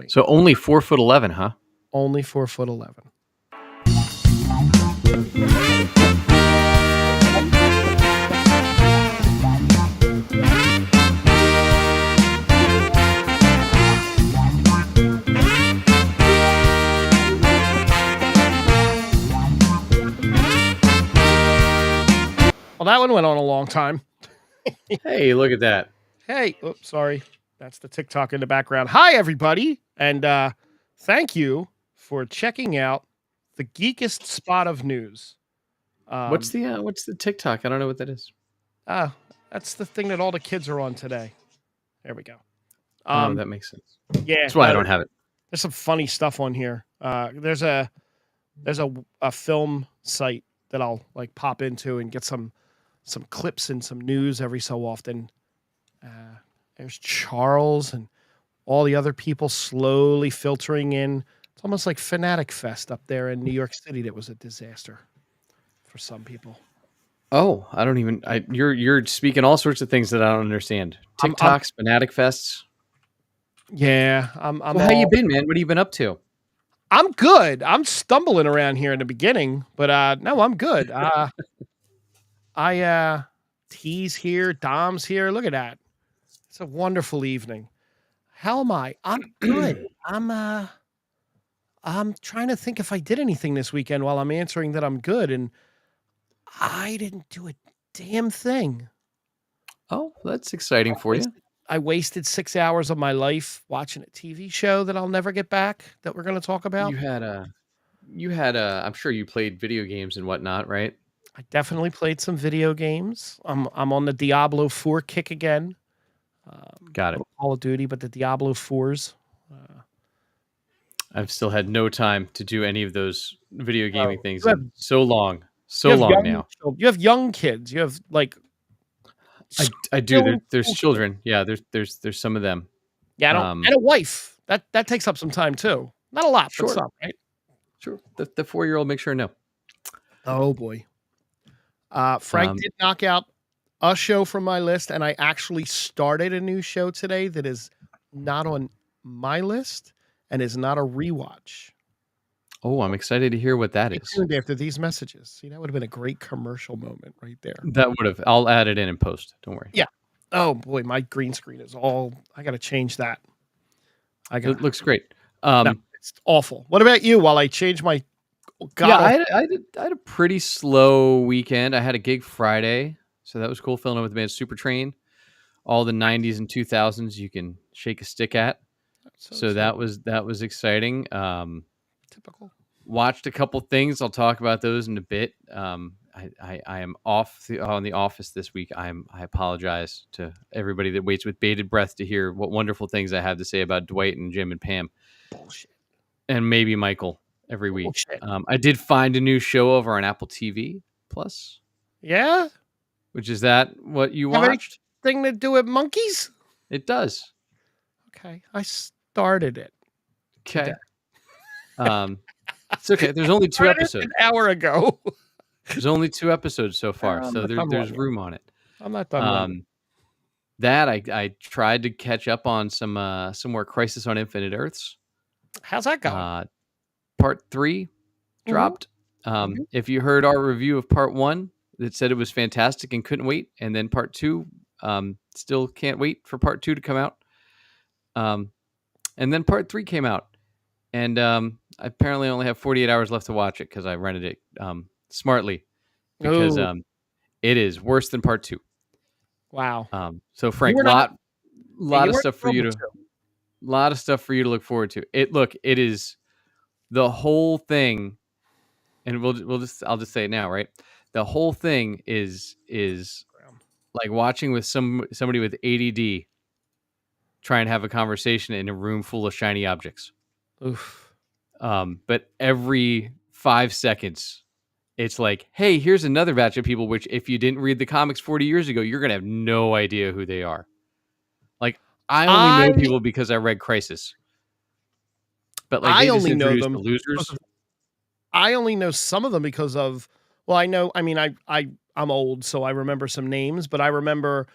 So only 4'11", huh? Only 4'11". Well, that one went on a long time. Hey, look at that. Hey, oops, sorry. That's the TikTok in the background. Hi, everybody. And thank you for checking out the geekest spot of news. What's the TikTok? I don't know what that is. That's the thing that all the kids are on today. There we go. Oh, that makes sense. Yeah. That's why I don't have it. There's some funny stuff on here. There's a film site that I'll like pop into and get some clips and some news every so often. There's Charles and all the other people slowly filtering in. It's almost like Fanatic Fest up there in New York City. That was a disaster for some people. Oh, I don't even. You're speaking all sorts of things that I don't understand. TikToks, Fanatic Fests. Yeah, So how you been, man? What have you been up to? I'm good. I'm stumbling around here in the beginning, but no, I'm good. T's here, Dom's here. Look at that. It's a wonderful evening. How am I? I'm good. I'm trying to think if I did anything this weekend while I'm answering that I'm good, and I didn't do a damn thing. Oh, that's exciting for you. I wasted 6 hours of my life watching a TV show that I'll never get back that we're going to talk about. You had I'm sure you played video games and whatnot, right? I definitely played some video games. I'm on the Diablo 4 kick again. Got it. Call of Duty, but the Diablo 4s. I've still had no time to do any of those video gaming things have, in so long now. You have young kids. You have like. I do. There's children. Yeah, there's some of them. Yeah, and a wife. That takes up some time too. Not a lot, but some, right? Sure. The 4-year-old makes sure no. Oh boy. Frank did knock out a show from my list, and I actually started a new show today that is not on my list and is not a rewatch. Oh, I'm excited to hear what that is. After these messages. See, that would have been a great commercial moment right there. That would have. I'll add it in and post. Don't worry. Yeah. Oh boy, my green screen is all. I got to change that. It looks great. No, it's awful. What about you? While I change my. I had a pretty slow weekend. I had a gig Friday, so that was cool. Filling in with the band Super Train. All the 90s and 2000s you can shake a stick at. So that was exciting. Typical. Watched a couple things. I'll talk about those in a bit. I am off on The Office this week. I apologize to everybody that waits with bated breath to hear what wonderful things I have to say about Dwight and Jim and Pam. Bullshit. And maybe Michael every week. I did find a new show over on Apple TV Plus. Yeah? Which is that what you watched? Thing to do with monkeys? It does. Okay. I started it. Okay. It's okay. There's only 2 episodes. An hour ago. There's only 2 episodes so far, so there's room on it. I'm not done. That I tried to catch up on some more Crisis on Infinite Earths. How's that going? Part 3 dropped. If you heard our review of Part 1, that said it was fantastic and couldn't wait, and then Part 2 still can't wait for Part 2 to come out. And then Part 3 came out, and I apparently only have 48 hours left to watch it because I rented it smartly because it is worse than Part 2. Wow. So Frank, lot of stuff for you to look forward to. It is the whole thing, and I'll just say it now, right? The whole thing is like watching with somebody with ADD try and have a conversation in a room full of shiny objects. Oof. But every 5 seconds, it's like, hey, here's another batch of people, which if you didn't read the comics 40 years ago, you're going to have no idea who they are. Like, I only know people because I read Crisis. But like, I only know them. The losers. I only know some of them because of, I'm old, so I remember some names, but I remember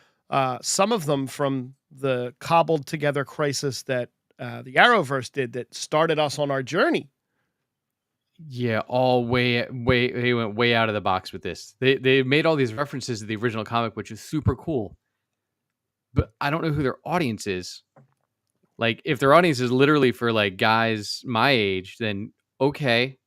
some of them from the cobbled together Crisis that the Arrowverse did that started us on our journey. Yeah, all way they went way out of the box with this. They made all these references to the original comic, which is super cool. But I don't know who their audience is. Like, if their audience is literally for like guys my age, then okay.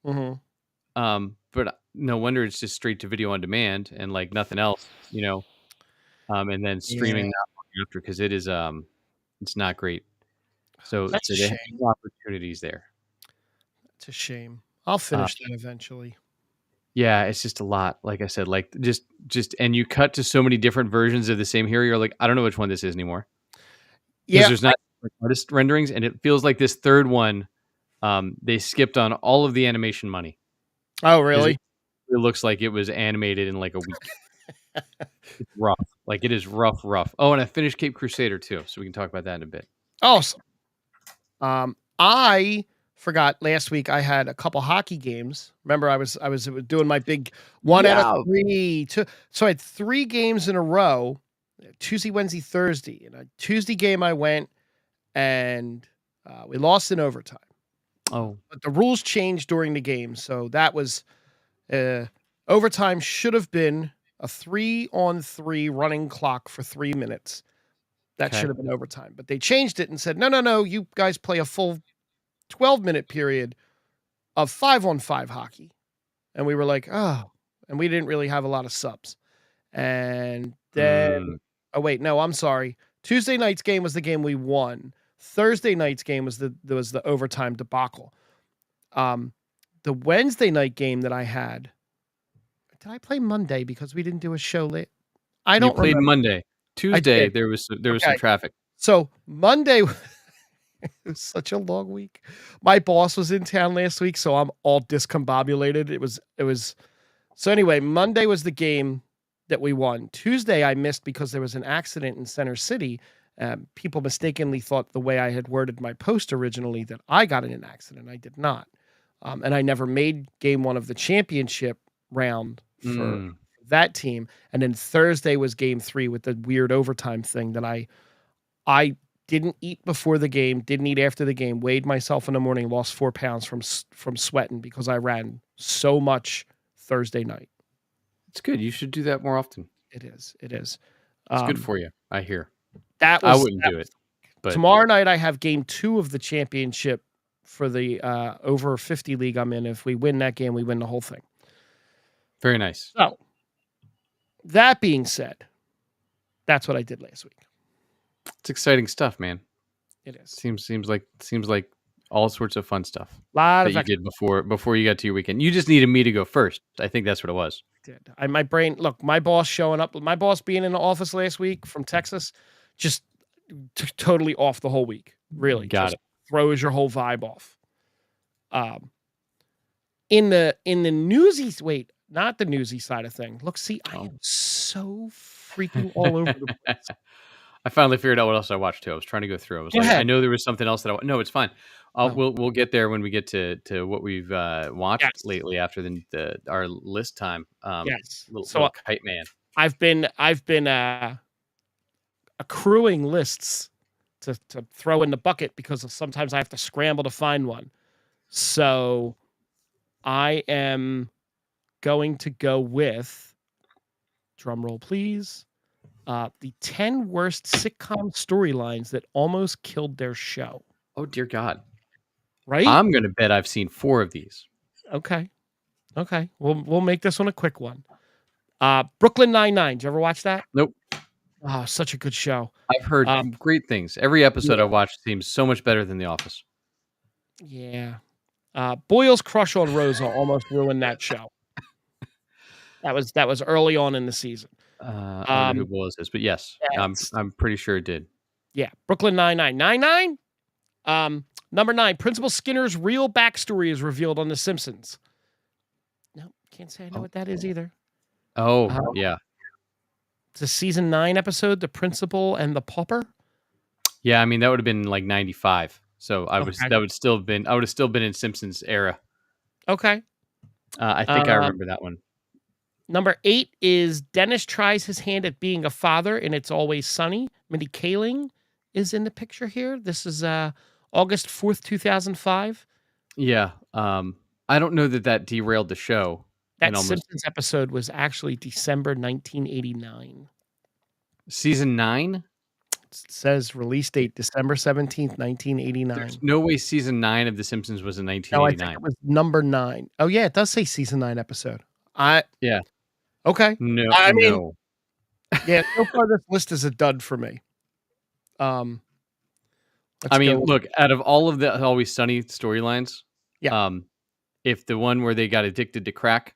But no wonder it's just straight to video on demand and like nothing else, and then streaming Yeah. that after because it is it's not great. So That's a they have shame. no opportunities there. It's a shame. I'll finish that eventually. Yeah, it's just a lot. Like I said, like just and you cut to so many different versions of the same hero. You're like, I don't know which one this is anymore because Yeah. there's not artist renderings, and it feels like this third one, they skipped on all of the animation money. Oh, really? It looks like it was animated in like a week. It's rough. Like it is rough. Oh, and I finished Cape Crusader too, so we can talk about that in a bit. Awesome. I forgot last week I had a couple hockey games. Remember, I was doing my big 1 out of 3. So I had 3 games in a row: Tuesday, Wednesday, Thursday. And a Tuesday game I went and we lost in overtime. Oh, but the rules changed during the game, so that was overtime. Should have been a 3-on-3 running clock for 3 minutes. That should have been overtime, but they changed it and said, no, you guys play a full 12-minute period of 5-on-5 hockey. And we were like, oh, and we didn't really have a lot of subs. And then, oh wait, no, I'm sorry. Tuesday night's game was the game we won. Thursday night's game was the overtime debacle. The Wednesday night game that I had, did I play Monday because we didn't do a show late? I don't played remember. Monday. Tuesday there was some traffic. So Monday it was such a long week. My boss was in town last week, so I'm all discombobulated. It was so anyway, Monday was the game that we won. Tuesday I missed because there was an accident in Center City. People mistakenly thought the way I had worded my post originally that I got in an accident. I did not. And I never made game 1 of the championship round for that team. And then Thursday was game 3 with the weird overtime thing that I didn't eat before the game, didn't eat after the game, weighed myself in the morning, lost 4 pounds from sweating because I ran so much Thursday night. It's good. You should do that more often. It is. It's good for you, I hear. I wouldn't do it. But tomorrow night I have game 2 of the championship for the over 50 league I'm in. If we win that game, we win the whole thing. Very nice. So that being said, that's what I did last week. It's exciting stuff, man. It is. Seems like all sorts of fun stuff that you did before you got to your weekend. You just needed me to go first. I think that's what it was. I did. My brain, look, my boss showing up, my boss being in the office last week from Texas, just totally off the whole week. Really, Got it. Throws your whole vibe off. In the newsy, wait, not the newsy side of thing. Look, see, I am so freaking all over the place. I finally figured out what else I watched too. I was trying to go through. I was I know there was something else that no, it's fine. We'll get there when we get to what we've watched lately after our list time. Yes. Little kite man. I've been accruing lists to throw in the bucket because sometimes I have to scramble to find one. So I am going to go with, drum roll please, the 10 worst sitcom storylines that almost killed their show. Oh, dear God. Right? I'm going to bet I've seen 4 of these. Okay. We'll make this one a quick one. Brooklyn Nine-Nine. Did you ever watch that? Nope. Oh, such a good show. I've heard great things. Every episode I watched seems so much better than The Office. Yeah. Boyle's crush on Rosa almost ruined that show. That was early on in the season. I don't know who Boyle's is, but yes, I'm pretty sure it did. Yeah, Brooklyn Nine-Nine. Nine-Nine? Number 9, Principal Skinner's real backstory is revealed on The Simpsons. No, can't say I know what that is either. Oh, yeah. It's a season 9 episode, The Principal and the Pauper. Yeah, I mean that would have been like 95. So I would have still been in Simpsons era. Okay. I think I remember that one. Number 8 is Dennis tries his hand at being a father, and It's Always Sunny. Mindy Kaling is in the picture here. This is August 4th, 2005. Yeah. I don't know that derailed the show in That almost Simpsons episode was actually December 1989. season 9. It says release date December 17th, There's 1989. no way season 9 of The Simpsons was in No, I think 1989. it was number 9. Oh, yeah, it does say season 9 episode. Yeah. Okay. No, I mean, no. yeah, so far this list is a dud for me. Um, I let's mean, go. look, out of all of the Always Sunny storylines, Yeah. if the one where they got addicted to crack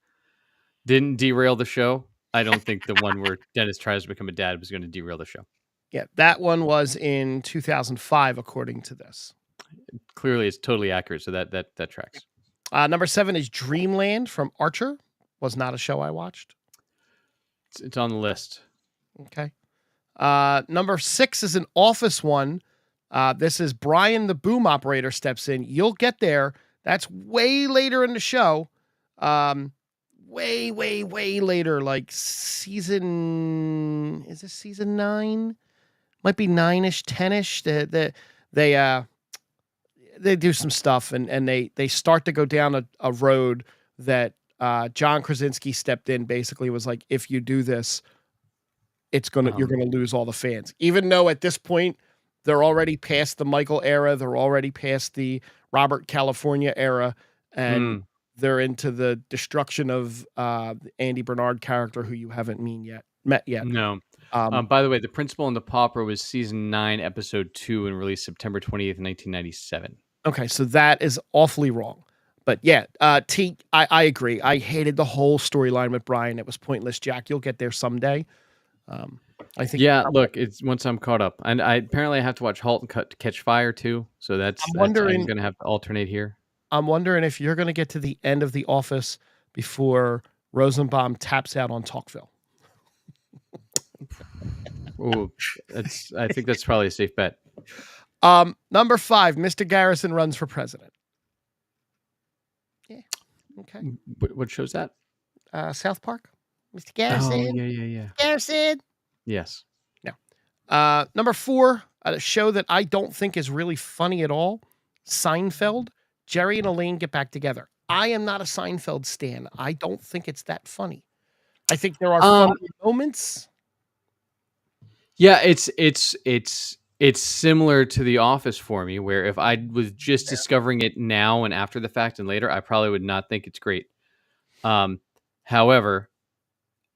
didn't derail the show, I don't think the one where Dennis tries to become a dad was going to derail the show. Yeah, that one was in 2005, according to this. Clearly, it's totally accurate, so that tracks. Number 7 is Dreamland from Archer. Was not a show I watched. It's on the list. Okay. Number 6 is an Office one. This is Brian the boom operator steps in. You'll get there. That's way later in the show. Way later. Like season. Is this season 9? Might be 9-ish, 10-ish. They do some stuff and they start to go down a road that John Krasinski stepped in. Basically, was like, if you do this, you're gonna lose all the fans. Even though at this point they're already past the Michael era, they're already past the Robert California era, and they're into the destruction of the Andy Bernard character, who you haven't met yet. No. By the way, The Principal and the Pauper was season 9, episode 2, and released September 28th, 1997. Okay, so that is awfully wrong. But yeah, T, I agree. I hated the whole storyline with Brian. It was pointless. Jack, you'll get there someday. I think. Yeah, look, it's once I'm caught up, and I apparently have to watch *Halt and Catch Fire* too. So I'm going to have to alternate here. I'm wondering if you're going to get to the end of The Office before Rosenbaum taps out on Talkville. Oh, I think that's probably a safe bet. Number 5, Mr. Garrison runs for president. Yeah. Okay. What show's that? South Park. Mr. Garrison. Oh, yeah. Garrison. Yes. No. Number 4, a show that I don't think is really funny at all. Seinfeld. Jerry and Elaine get back together. I am not a Seinfeld stan. I don't think it's that funny. I think there are funny moments. Yeah, it's similar to The Office for me, where if I was just discovering it now and after the fact and later, I probably would not think it's great. However,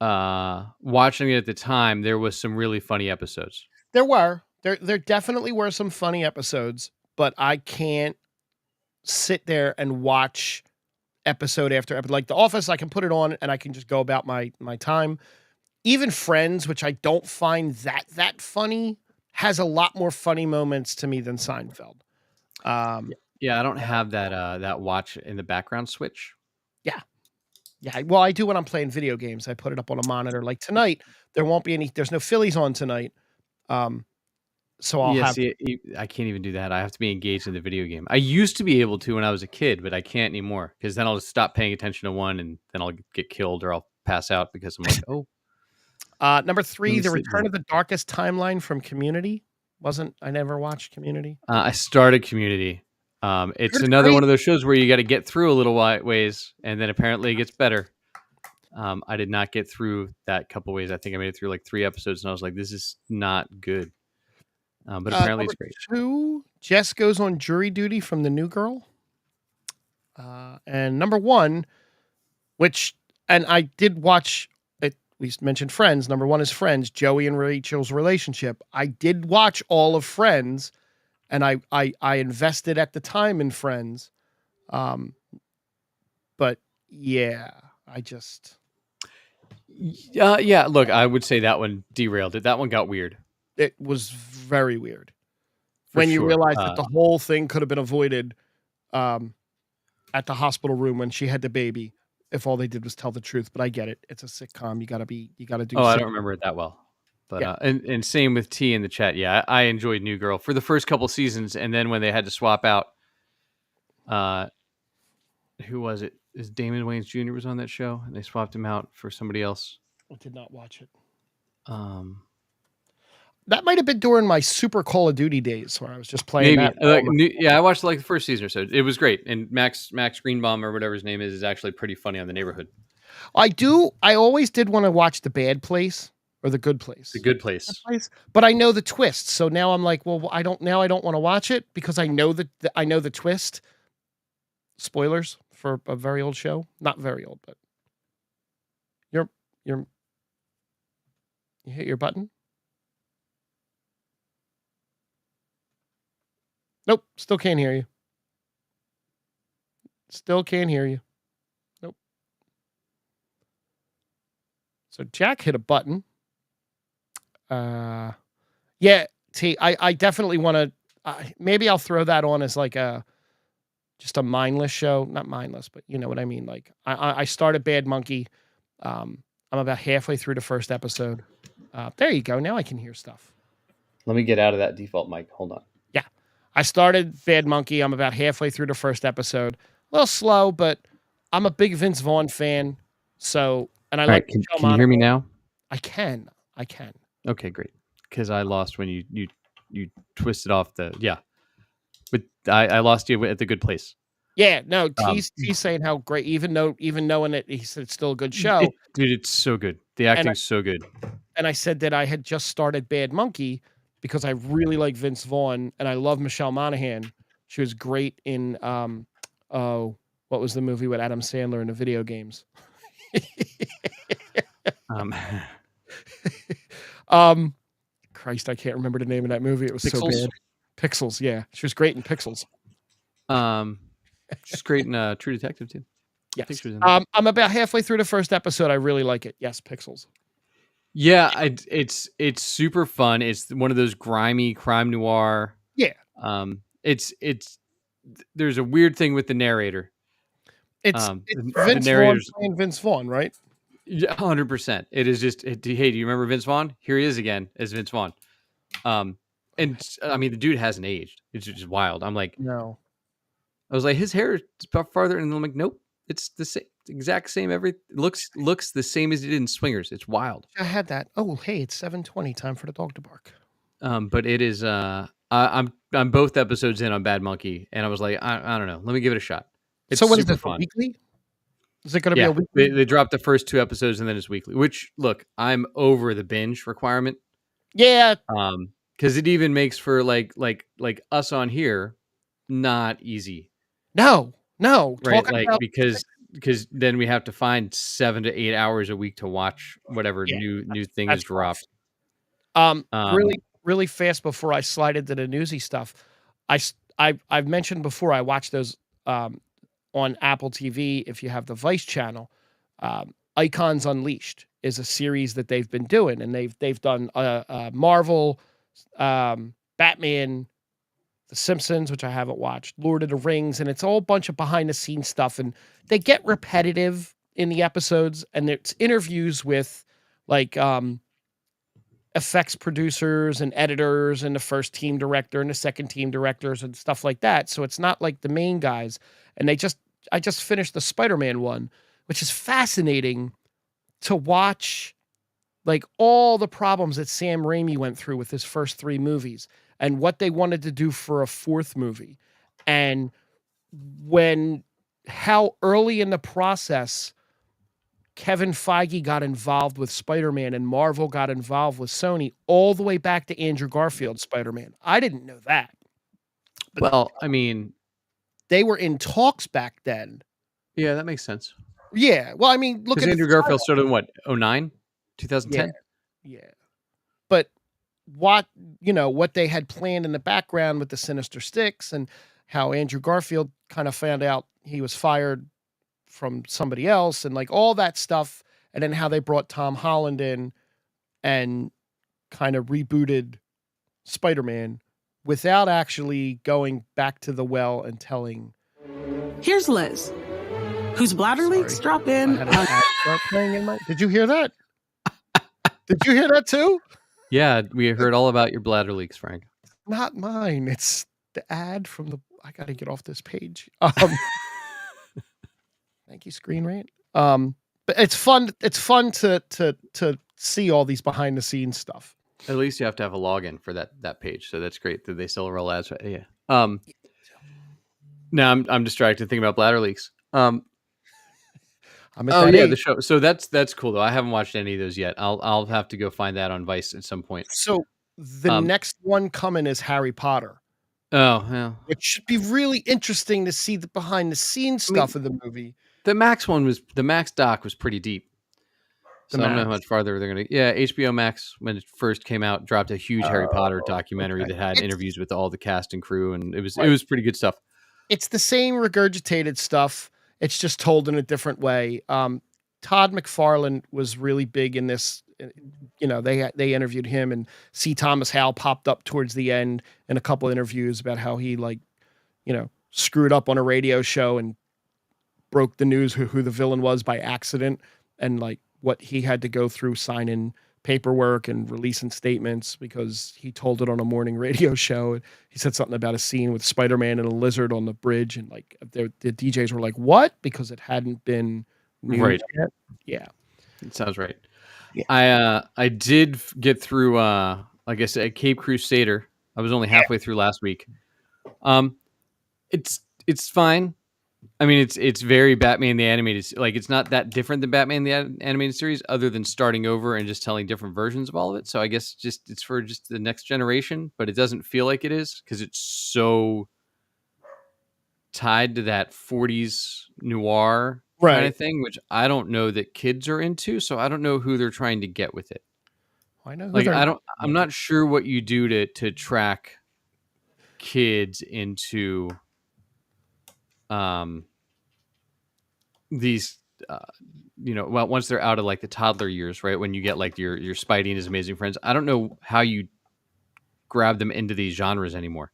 watching it at the time, there was some really funny episodes. There definitely were some funny episodes, but I can't sit there and watch episode after episode. Like The Office, I can put it on and I can just go about my time. Even Friends, which I don't find that funny, has a lot more funny moments to me than Seinfeld. Yeah, I don't have that watch in the background switch. Yeah. Well, I do when I'm playing video games. I put it up on a monitor. Like tonight, there's no Phillies on tonight. So I'll have. See, I can't even do that. I have to be engaged in the video game. I used to be able to when I was a kid, but I can't anymore because then I'll just stop paying attention to one, and then I'll get killed or I'll pass out because I'm like, oh. Number 3, The Return of the Darkest Timeline from Community. I never watched Community. I started Community. It's another one of those shows where you got to get through a little ways, and then apparently it gets better. I did not get through that couple ways. I think I made it through like 3 episodes, and I was like, this is not good. But apparently it's great. 2, Jess Goes on Jury Duty from The New Girl. And number 1, and I did watch it. We mentioned Friends. Number 1 is Friends, Joey and Rachel's relationship. I did watch all of Friends, and I invested at the time in Friends. But yeah, I just. Yeah, look, I would say that one derailed it. That one got weird. It was very weird. When you realize that the whole thing could have been avoided at the hospital room when she had the baby, if all they did was tell the truth. But I get it. It's a sitcom. You gotta do. Oh, I don't remember it that well. But yeah. And same with T in the chat. Yeah, I enjoyed New Girl for the first couple seasons, and then when they had to swap out, who was it? Is Damon Wayans Jr. was on that show, and they swapped him out for somebody else. I did not watch it. That might have been during my Super Call of Duty days where I was just playing Maybe. that. Yeah, I watched like the first season or so. It was great. And Max Greenbaum or whatever his name is actually pretty funny on The Neighborhood. I always did want to watch The Bad Place or The Good Place. The Good Place. But I know the twist. So now I'm like, well, I don't want to watch it because I know the twist. Spoilers for a very old show. Not very old, but you hit your button? Nope, still can't hear you. Still can't hear you. Nope. So Jack hit a button. Yeah, I definitely want to. Maybe I'll throw that on as like just a mindless show. Not mindless, but you know what I mean. Like I started Bad Monkey. I'm about halfway through the first episode. There you go. Now I can hear stuff. Let me get out of that default mic. Hold on. Yeah, I started Bad Monkey. I'm about halfway through the first episode. A little slow, but I'm a big Vince Vaughn fan. So, and I All like. right, can you hear me now? I can. Okay, great. Because I lost when you twisted off the But I lost you at The Good Place. Yeah, no, T's saying how great, even knowing it, he said it's still a good show. Dude, it's so good. The acting's so good. And I said that I had just started Bad Monkey because I really like Vince Vaughn and I love Michelle Monaghan. She was great in what was the movie with Adam Sandler in the video games? Christ, I can't remember the name of that movie. It was Pixels? so bad. Pixels, yeah. She was great in Pixels. She's great in True Detective too. Yes. I'm about halfway through the first episode. I really like it. Yes, Pixels. Yeah, it's super fun. It's one of those grimy crime noir. Yeah. It's there's a weird thing with the narrator. It's Vince Vaughn playing Vince Vaughn, right? Yeah, 100%. It is just, hey, do you remember Vince Vaughn? Here he is again as Vince Vaughn. And I mean, the dude hasn't aged. It's just wild. I'm like, no. I was like, his hair is about farther, and I'm like, nope, it's the same, exact same. Looks the same as he did in Swingers. It's wild. I had that. Oh, hey, it's 7:20. Time for the dog to bark. But it is. I'm both episodes in on Bad Monkey, and I was like, I don't know. Let me give it a shot. It's so what is super this, fun. Weekly? Is it going to be a weekly? They dropped the first 2 episodes, and then it's weekly. Which, look, I'm over the binge requirement. Yeah. Because it even makes for like us on here, not easy. No. Right, because then we have to find 7 to 8 hours a week to watch whatever new thing is dropped. Really fast before I slide into the newsy stuff, I've mentioned before I watch those on Apple TV. If you have the Vice channel, Icons Unleashed is a series that they've been doing, and they've done Marvel, Batman, The Simpsons, which I haven't watched, Lord of the Rings, and it's all a bunch of behind the scenes stuff, and they get repetitive in the episodes, and it's interviews with like effects producers and editors and the first team director and the second team directors and stuff like that. So it's not like the main guys. And I just finished the Spider-Man one, which is fascinating to watch, like all the problems that Sam Raimi went through with his first 3 movies and what they wanted to do for a 4th movie. And how early in the process Kevin Feige got involved with Spider-Man and Marvel got involved with Sony all the way back to Andrew Garfield's Spider-Man. I didn't know that. But well, I mean, they were in talks back then. Yeah, that makes sense. Yeah. Well, I mean, look at Andrew Garfield started in what, 2009? 2010? Yeah. But what they had planned in the background with the Sinister Six and how Andrew Garfield kind of found out he was fired from somebody else and like all that stuff, and then how they brought Tom Holland in and kind of rebooted Spider-Man without actually going back to the well and telling. Here's Liz, whose bladder leaks drop in. Did you hear that? Did you hear that too? Yeah, we heard all about your bladder leaks, Frank. Not mine. It's the ad from the. I got to get off this page. Thank you, Screen Rant. But it's fun. It's fun to see all these behind the scenes stuff. At least you have to have a login for that page, so that's great that they still roll ads. Yeah. Now I'm distracted thinking about bladder leaks. I'm at Oh that yeah, the age. show. So that's cool though. I haven't watched any of those yet. I'll have to go find that on Vice at some point. So the Um, next one coming is Harry Potter, Oh well. which should be really interesting to see the behind the scenes I mean, stuff of the movie. The Max doc was pretty deep. So I don't know how much farther they're gonna. Yeah, HBO Max when it first came out dropped a huge Harry Potter documentary Okay. that had interviews with all the cast and crew, and it Right. was pretty good stuff. It's the same regurgitated stuff. It's just told in a different way. Todd McFarlane was really big in this. You know, they interviewed him, and C. Thomas Howell popped up towards the end in a couple interviews about how he screwed up on a radio show and broke the news who the villain was by accident, and like what he had to go through signing paperwork and releasing statements because he told it on a morning radio show. He said something about a scene with Spider-Man and a lizard on the bridge, and like the DJs were like, "What?" Because it hadn't been news Right. yet. Yeah, it sounds right. Yeah. I did get through like I said, Cape Crusader. I was only halfway through last week. It's fine. I mean, it's very Batman the Animated. Like, it's not that different than Batman the Animated Series, other than starting over and just telling different versions of all of it. So I guess it's for just the next generation, but it doesn't feel like it is because it's so tied to that 40s noir kind of thing, which I don't know that kids are into. So I don't know who they're trying to get with it. I know. Like, I'm not sure what you do to track kids into these well, once they're out of like the toddler years, right, when you get like your Spidey and his Amazing Friends, I don't know how you grab them into these genres anymore,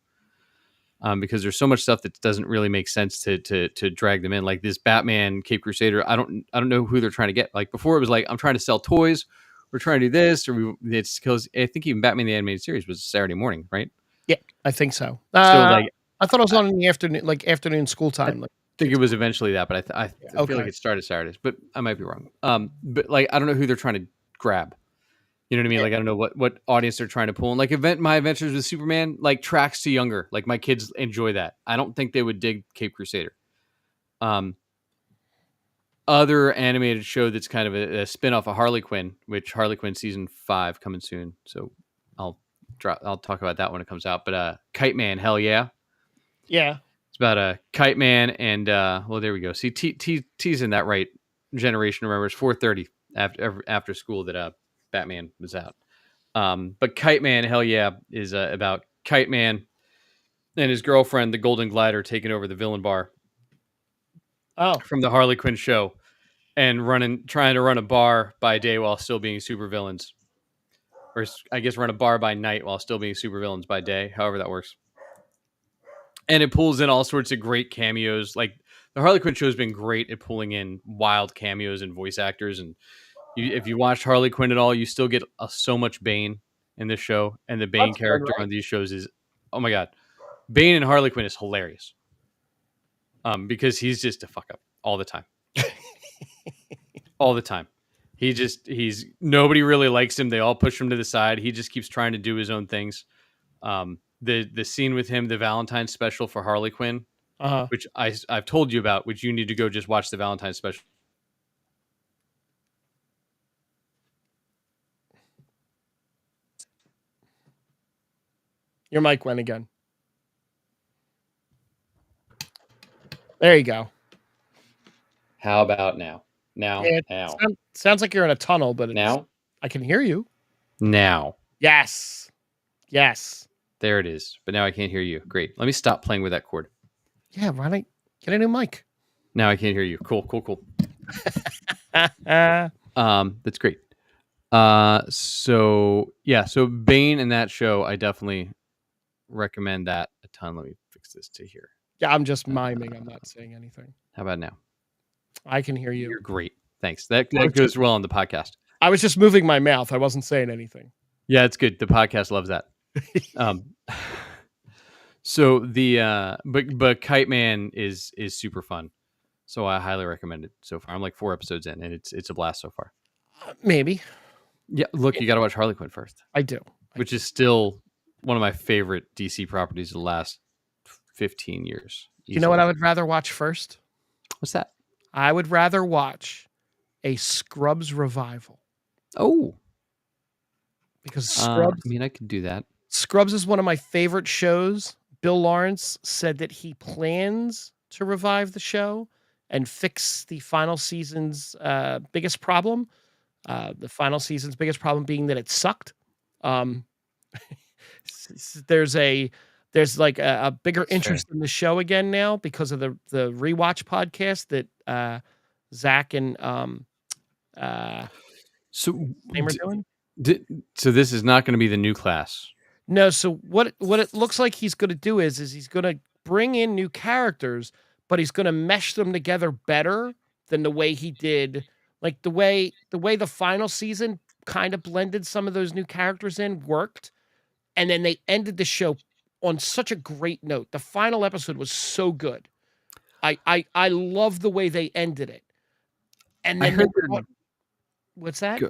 because there's so much stuff that doesn't really make sense to drag them in, like this Batman Cape Crusader. I don't know who they're trying to get. Like before it was like, I'm trying to sell toys, we're trying to do this, or it's because I think even Batman the Animated Series was Saturday morning, right? Yeah, I think so. So like, I thought it was on in the afternoon, like afternoon school time. I think it was eventually that, but I feel like it started Saturdays, but I might be wrong. But like, I don't know who they're trying to grab. You know what I mean? Like, I don't know what audience they're trying to pull in. Like, My Adventures with Superman, like, tracks to younger. Like, my kids enjoy that. I don't think they would dig Cape Crusader. Other animated show that's kind of a spin-off of Harley Quinn, which Harley Quinn season 5 coming soon. So I'll talk about that when it comes out. But Kite Man, hell yeah. Yeah. It's about a Kite Man and well, there we go. See, T's in that right generation. Remember, it's 4:30 after school that Batman was out. But Kite Man, hell yeah, is about Kite Man and his girlfriend, the Golden Glider, taking over the villain bar. From the Harley Quinn show, and trying to run a bar by day while still being supervillains, or I guess run a bar by night while still being supervillains by day. However that works. And it pulls in all sorts of great cameos. Like, the Harley Quinn show has been great at pulling in wild cameos and voice actors. And if you watched Harley Quinn at all, you still get so much Bane in this show. And the Bane character on these shows is, oh my God, Bane and Harley Quinn is hilarious. Because he's just a fuck up all the time. All the time. He's nobody really likes him. They all push him to the side. He just keeps trying to do his own things. The scene with him, the Valentine's special for Harley Quinn, which I've told you about, which you need to go just watch the Valentine's special. Your mic went again. There you go. How about now? Now. Sounds like you're in a tunnel, but now I can hear you. Now. Yes. There it is. But now I can't hear you. Great. Let me stop playing with that cord. Yeah, why don't get a new mic? Now I can't hear you. Cool. That's great. So Bane in that show, I definitely recommend that a ton. Let me fix this to here. Yeah, I'm just miming. I'm not saying anything. How about now? I can hear you. You're great. Thanks. That goes well on the podcast. I was just moving my mouth. I wasn't saying anything. Yeah, it's good. The podcast loves that. So the but Kite Man is super fun. So I highly recommend it so far. I'm like 4 episodes in, and it's a blast so far. Maybe. Yeah, look, you got to watch Harley Quinn first, I do. which is still one of my favorite DC properties of the last 15 years. You know what easily. I would rather watch first? What's that? I would rather watch a Scrubs revival. Oh, because I mean, I could do that. Scrubs is one of my favorite shows. Bill Lawrence said that he plans to revive the show and fix the final season's biggest problem. The final season's biggest problem being that it sucked. There's like a bigger interest in the show again now because of the rewatch podcast that Zach and So Same are doing. So this is not going to be the new class. No, so what it looks like he's going to do is he's going to bring in new characters, but he's going to mesh them together better than the way he did, like the way the final season kind of blended some of those new characters in worked, and then they ended the show on such a great note. The final episode was so good. I love the way they ended it. And then what's that?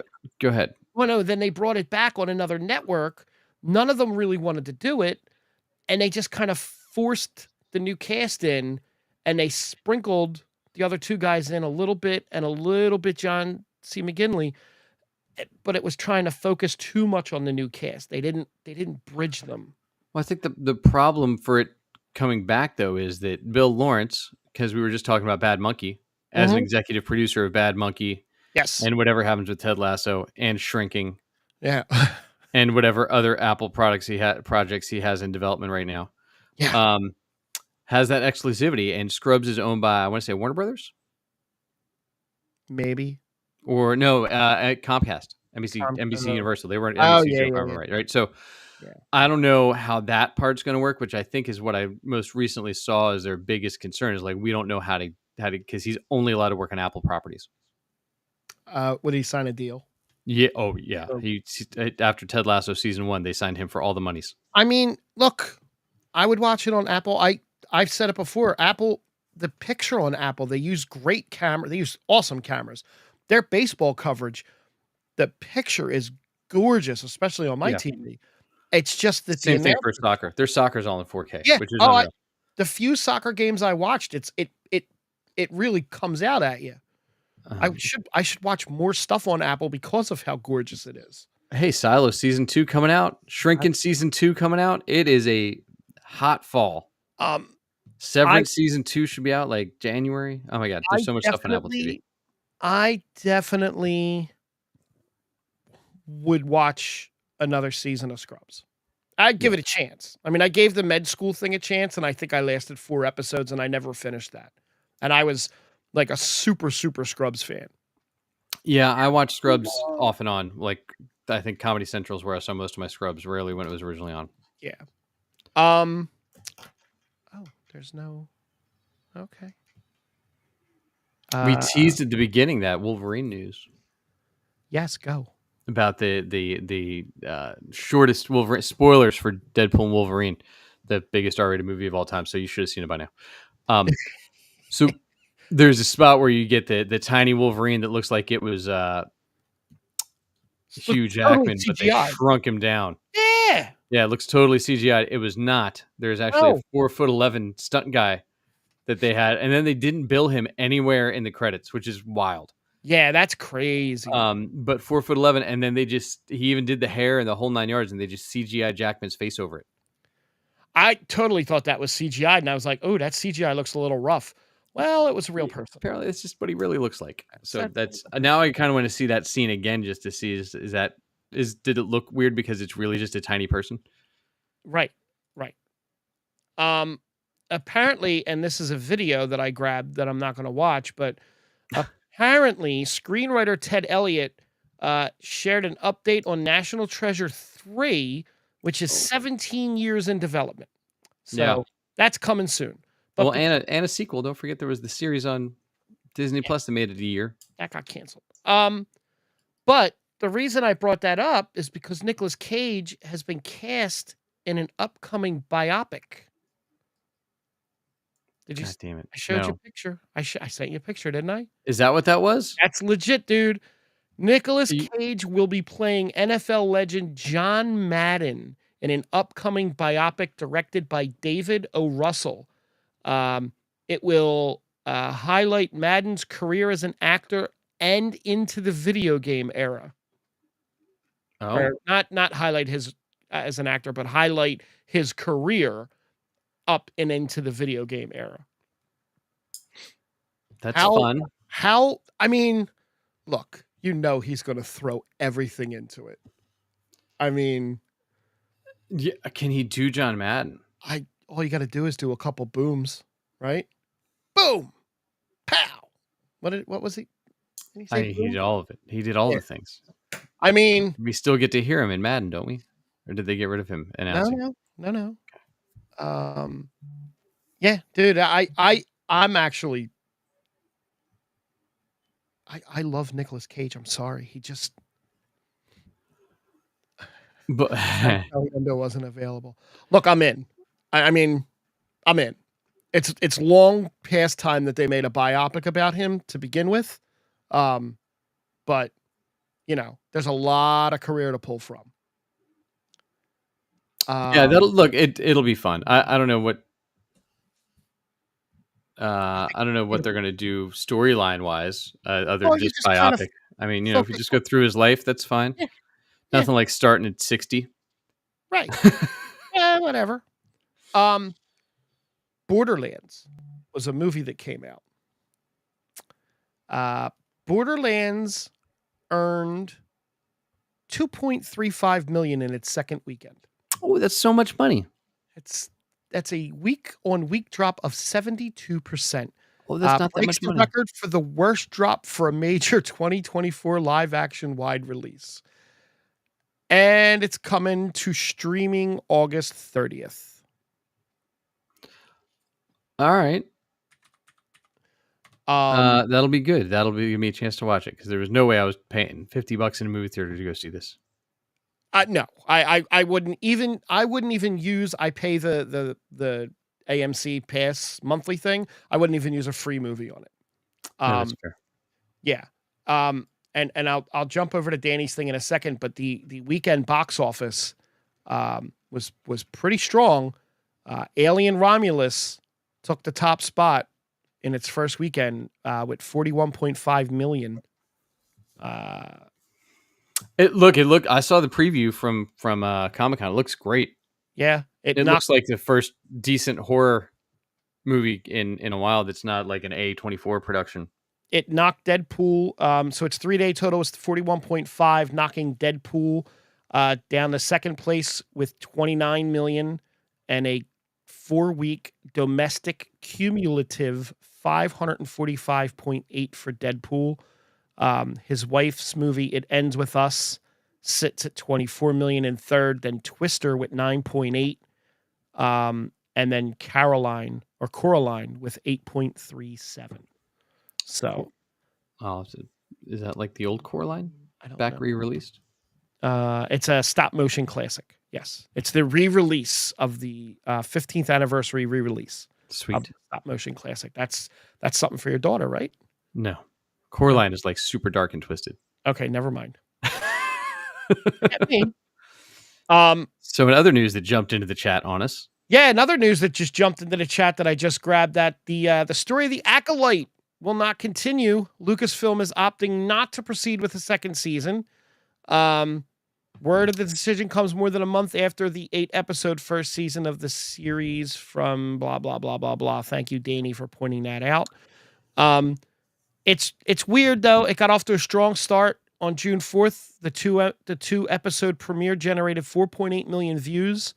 Go ahead. Well, no, then they brought it back on another network. None of them really wanted to do it, and they just kind of forced the new cast in, and they sprinkled the other two guys in a little bit and a little bit John C. McGinley, but it was trying to focus too much on the new cast. They didn't bridge them. Well, I think the problem for it coming back though is that Bill Lawrence, because we were just talking about Bad Monkey, as an executive producer of Bad Monkey, yes, and whatever happens with Ted Lasso and Shrinking, yeah. And whatever other Apple projects he has in development right now, has that exclusivity. And Scrubs is owned by, I want to say, Warner Brothers, maybe, or no, Comcast, NBC Universal. They were at NBC, right? So I don't know how that part's going to work, which I think is what I most recently saw as their biggest concern is like we don't know how to because he's only allowed to work on Apple properties. Would he sign a deal? Yeah. Oh, yeah. He after Ted Lasso season 1, they signed him for all the monies. I mean, look, I would watch it on Apple. I've said it before. Apple, the picture on Apple, they use great camera. They use awesome cameras. Their baseball coverage, the picture is gorgeous, especially on my TV. It's just the same thing for soccer. Their soccer's all in 4K. Yeah. Which is the few soccer games I watched, it really comes out at you. I should watch more stuff on Apple because of how gorgeous it is. Hey, Silo season 2 coming out. Shrinking season 2 coming out. It is a hot fall. Severance season 2 should be out like January. Oh my god, there's so much stuff on Apple TV. I definitely would watch another season of Scrubs. I'd give it a chance. I mean, I gave the med school thing a chance, and I think I lasted 4 episodes, and I never finished that. And I was like a super, super Scrubs fan. Yeah, I watch Scrubs off and on. Like, I think Comedy Central is where I saw most of my Scrubs, rarely when it was originally on. Yeah. Oh, there's no... Okay. We teased at the beginning that Wolverine news. Yes, go. About the shortest Wolverine... Spoilers for Deadpool and Wolverine, the biggest R-rated movie of all time, so you should have seen it by now. So... There's a spot where you get the tiny Wolverine that looks like it was Hugh Jackman, but they shrunk him down. Yeah. Yeah, it looks totally CGI. It was not. There's actually a 4'11" stunt guy that they had, and then they didn't bill him anywhere in the credits, which is wild. Yeah, that's crazy. But 4'11", and then he even did the hair and the whole 9 yards, and they just CGI Jackman's face over it. I totally thought that was CGI, and I was like, oh, that CGI looks a little rough. Well, it was a real person. Apparently, it's just what he really looks like. So that's now I kind of want to see that scene again just to see did it look weird because it's really just a tiny person? Right. Apparently, and this is a video that I grabbed that I'm not going to watch, but apparently, screenwriter Ted Elliott shared an update on National Treasure 3, which is 17 years in development. So that's coming soon. But and a sequel. Don't forget there was the series on Disney Plus that made it a year. That got canceled. But the reason I brought that up is because Nicolas Cage has been cast in an upcoming biopic. God damn it! I showed you a picture. I sent you a picture, didn't I? Is that what that was? That's legit, dude. Nicolas Cage will be playing NFL legend John Madden in an upcoming biopic directed by David O. Russell. It will highlight Madden's career as an actor and into the video game era. Oh, Or not highlight his as an actor, but highlight his career up and into the video game era. that's fun. I mean, look, he's going to throw everything into it. I mean, yeah, can he do John Madden? All you got to do is do a couple booms, right? Boom, pow. What was he? He did all of it. He did all the things. I mean, we still get to hear him in Madden, don't we? Or did they get rid of him announcing? No. Yeah, dude. I'm actually. I love Nicolas Cage. I'm sorry, he just. But window wasn't available. Look, I'm in. I mean, I'm in. It's long past time that they made a biopic about him to begin with, but there's a lot of career to pull from. Yeah, it'll be fun. I don't know what. I don't know what they're gonna do storyline wise, other than just biopic. I mean, if you just go through his life, that's fine. Yeah. Nothing like starting at 60. Right. Yeah, whatever. Borderlands was a movie that came out. Borderlands earned $2.35 million in its second weekend. Oh, that's so much money. That's a week-on-week drop of 72%. Oh, that's not that much money. Record for the worst drop for a major 2024 live-action wide release. And it's coming to streaming August 30th. All right. That'll be good. That'll give me a chance to watch it, because there was no way I was paying $50 in a movie theater to go see this. No, I wouldn't even use. I pay the AMC Pass monthly thing. I wouldn't even use a free movie on it. No, that's fair. Yeah. And I'll jump over to Danny's thing in a second, but the weekend box office was pretty strong. Alien Romulus took the top spot in its first weekend with 41.5 million. It look. I saw the preview from Comic-Con. It looks great. Yeah, it looks like the first decent horror movie in a while that's not like an A24 production. It knocked Deadpool. So its 3-day total was 41.5, knocking Deadpool down to second place with 29 million, and a 4-week domestic cumulative 545.8 for Deadpool. His wife's movie, It Ends With Us, sits at 24 million in third, then Twister with 9.8, and then Coraline with 8.37. So, is that like the old Coraline? I don't back know. re-released? It's a stop motion classic. Yes, it's the re-release of the 15th anniversary re-release. Sweet. Stop motion classic. That's something for your daughter, right? No, Coraline is like super dark and twisted. Okay, never mind. So in other news that jumped into the chat on us. Yeah, another news that just jumped into the chat that I just grabbed, that the story of the Acolyte will not continue. Lucasfilm is opting not to proceed with the second season. Word of the decision comes more than a month after the 8-episode first season of the series from blah, blah, blah, blah, blah. Thank you, Danny, for pointing that out. It's weird, though. It got off to a strong start on June 4th. The 2-episode premiere generated 4.8 million views.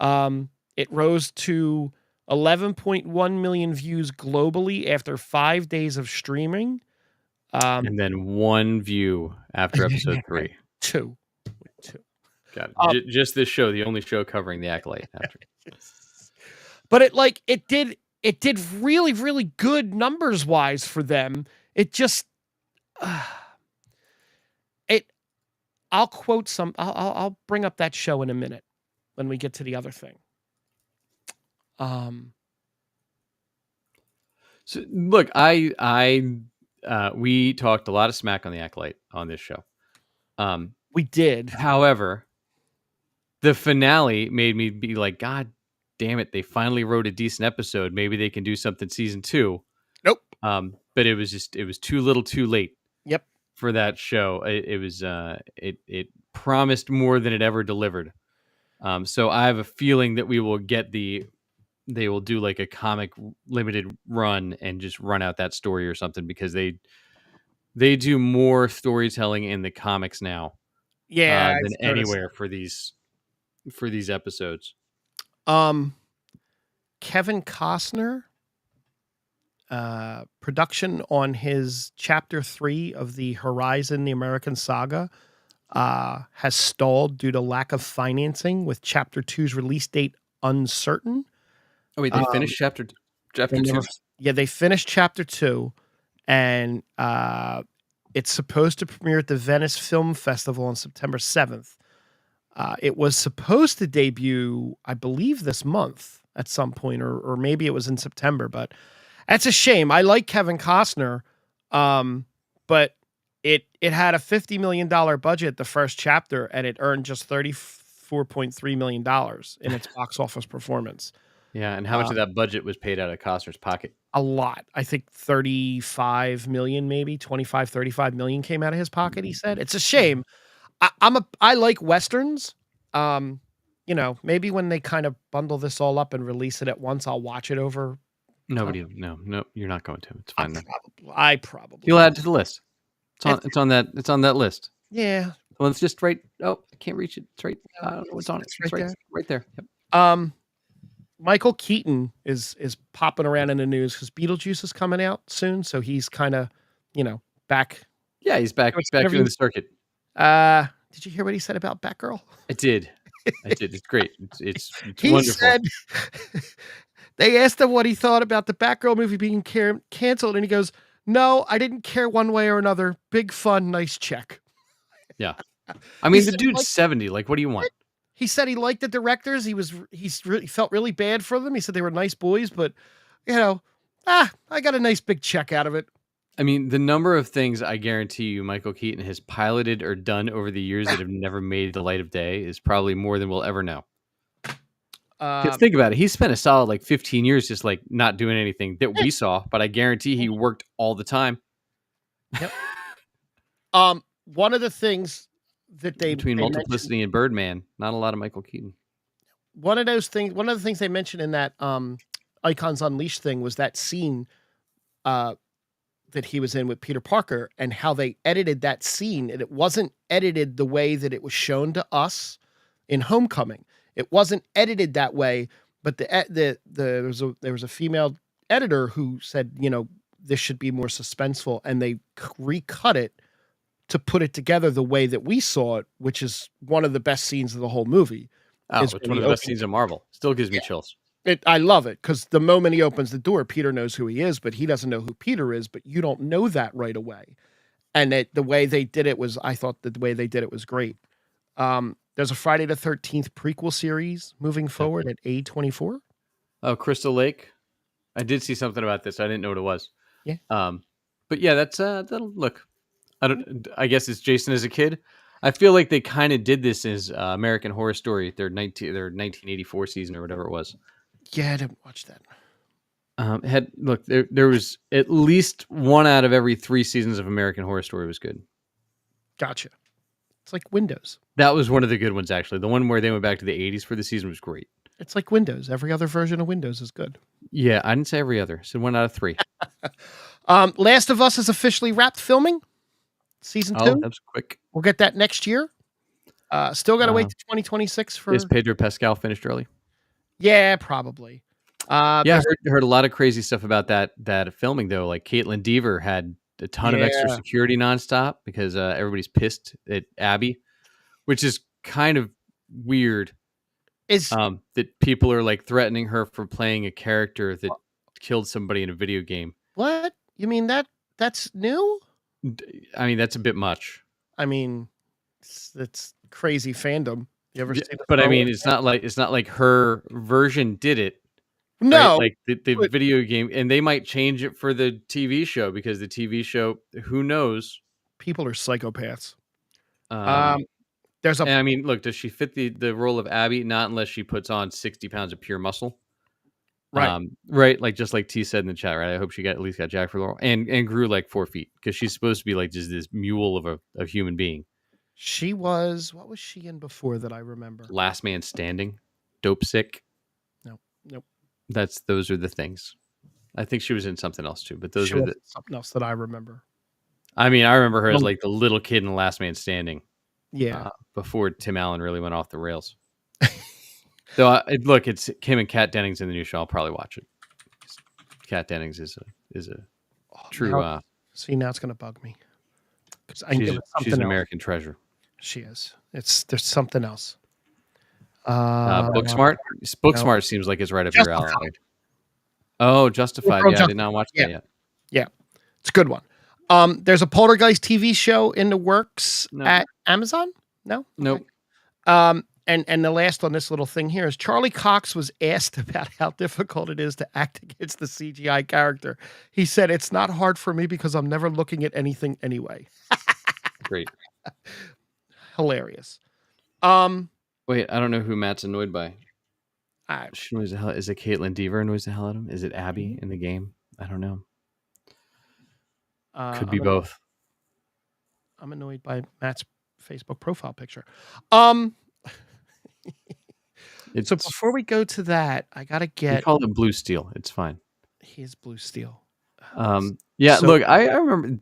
It rose to 11.1 million views globally after 5 days of streaming. And then 1 view after episode 3. Two. Got it. Just this show, the only show covering the Acolyte after. But it did really, really good numbers wise for them. It just I'll quote I'll bring up that show in a minute when we get to the other thing. So look, I we talked a lot of smack on the Acolyte on this show. We did. However, the finale made me be like, God damn it! They finally wrote a decent episode. Maybe they can do something season 2. Nope. But it was too little, too late. Yep. For that show, it promised more than it ever delivered. So I have a feeling that we will get they will do like a comic limited run and just run out that story or something, because they do more storytelling in the comics now, Yeah, than anywhere for these episodes. Kevin Costner, production on his chapter 3 of the Horizon, the American Saga, has stalled due to lack of financing, with chapter 2's release date uncertain. Oh wait, they finished chapter 2? Yeah, they finished chapter 2, and it's supposed to premiere at the Venice Film Festival on September 7th. It was supposed to debut, I believe, this month at some point, or maybe it was in September, but that's a shame. I like Kevin Costner, but it had a $50 million budget, the first chapter, and it earned just $34.3 million in its box office performance. Yeah, and how much of that budget was paid out of Costner's pocket? A lot. I think 35 million, maybe 25, 35 million came out of his pocket, he said. It's a shame. I like Westerns. Maybe when they kind of bundle this all up and release it at once, I'll watch it over. No, you're not going to. It's fine. I probably. You'll add to the list. It's on that list. Yeah. Well, it's just right. Oh, I can't reach it. It's right. I don't know what's on it. It's right there. Yep. Michael Keaton is popping around in the news because Beetlejuice is coming out soon, so he's kind of, back. Yeah, he's back doing the circuit. Did you hear what he said about Batgirl? I did. It's great. It's he wonderful. Said, they asked him what he thought about the Batgirl movie being canceled, and he goes, "No, I didn't care one way or another. Big fun, nice check." Yeah, I mean, the dude's 70. Like, what do you want? He said he liked the directors. He felt really bad for them. He said they were nice boys, but I got a nice big check out of it. I mean, the number of things I guarantee you Michael Keaton has piloted or done over the years that have never made the light of day is probably more than we'll ever know. Because think about it. He spent a solid 15 years just not doing anything that we saw, but I guarantee he worked all the time. Yep. One of the things that between Multiplicity and Birdman, not a lot of Michael Keaton. One of the things they mentioned in that Icons Unleashed thing was that scene that he was in with Peter Parker, and how they edited that scene, and it wasn't edited the way that it was shown to us in Homecoming. It wasn't edited that way, but there was a female editor who said, this should be more suspenseful, and they recut it to put it together the way that we saw it, which is one of the best scenes of the whole movie. Oh, it's one of the best scenes of Marvel. Still gives me chills. I love it, because the moment he opens the door, Peter knows who he is, but he doesn't know who Peter is, but you don't know that right away. And the way they did it was, I thought that the way they did it was great. There's a Friday the 13th prequel series moving forward at A24. Oh, Crystal Lake. I did see something about this. I didn't know what it was. Yeah. But yeah, that'll look. I guess it's Jason as a kid. I feel like they kind of did this as American Horror Story, their 1984 season or whatever it was. Yeah, I didn't watch that. There was at least one out of every 3 seasons of American Horror Story was good. Gotcha. It's like Windows. That was one of the good ones, actually. The one where they went back to the 80s for the season was great. It's like Windows. Every other version of Windows is good. Yeah, I didn't say every other. I said 1 out of 3. Last of Us is officially wrapped filming. Season 2. Oh, that was quick. We'll get that next year. Still got to wait to 2026 for. Is Pedro Pascal finished early? Yeah, probably. I heard a lot of crazy stuff about that filming, though. Like Caitlin Dever had a ton of extra security nonstop because everybody's pissed at Abby, which is kind of weird. That people are threatening her for playing a character that killed somebody in a video game. What? You mean that's new? I mean, that's a bit much. I mean, it's crazy fandom. You ever see but I mean, it's not like her version did it. No, right? Like the but video game, and they might change it for the TV show because the TV show, who knows? people are psychopaths. Um, There's a and I mean, look, does she fit the role of Abby? Not unless she puts on 60 pounds of pure muscle. right. Right, like just like T said in the chat, right? I hope she at least got Jack for the role and grew like 4 feet because she's supposed to be like just this mule of a human being. She was. What was she in before that I remember? Last Man Standing, Dope Sick. Nope. Those are the things. I think she was in something else too, but those She are was the. something else that I remember. I mean, I remember her as Um, like the little kid in The Last Man Standing. Yeah. Before Tim Allen really went off the rails. So look, it's Kim and Kat Dennings in the new show. I'll probably watch it. Kat Dennings is a true. Now, see, now it's gonna bug me because I She's it was something an else. American treasure. She is. There's something else. Booksmart. Booksmart seems like it's right up your alley. Oh, Justified. Yeah, I did not watch that yet. Yeah, it's a good one. There's a Poltergeist TV show in the works at Amazon. No, nope. And the last on this little thing here is Charlie Cox was asked about how difficult it is to act against the CGI character. He said, "It's not hard for me because I'm never looking at anything anyway." Great. Hilarious. Wait, I don't know who Matt's annoyed by. She annoys the hell. Is it Caitlin Deaver annoys the hell out of him? Is it Abby in the game? I don't know. Could be both. I'm annoyed by Matt's Facebook profile picture. So before we go to that, I gotta get. We call it Blue Steel. It's fine. He is Blue Steel. Yeah. So, look, I remember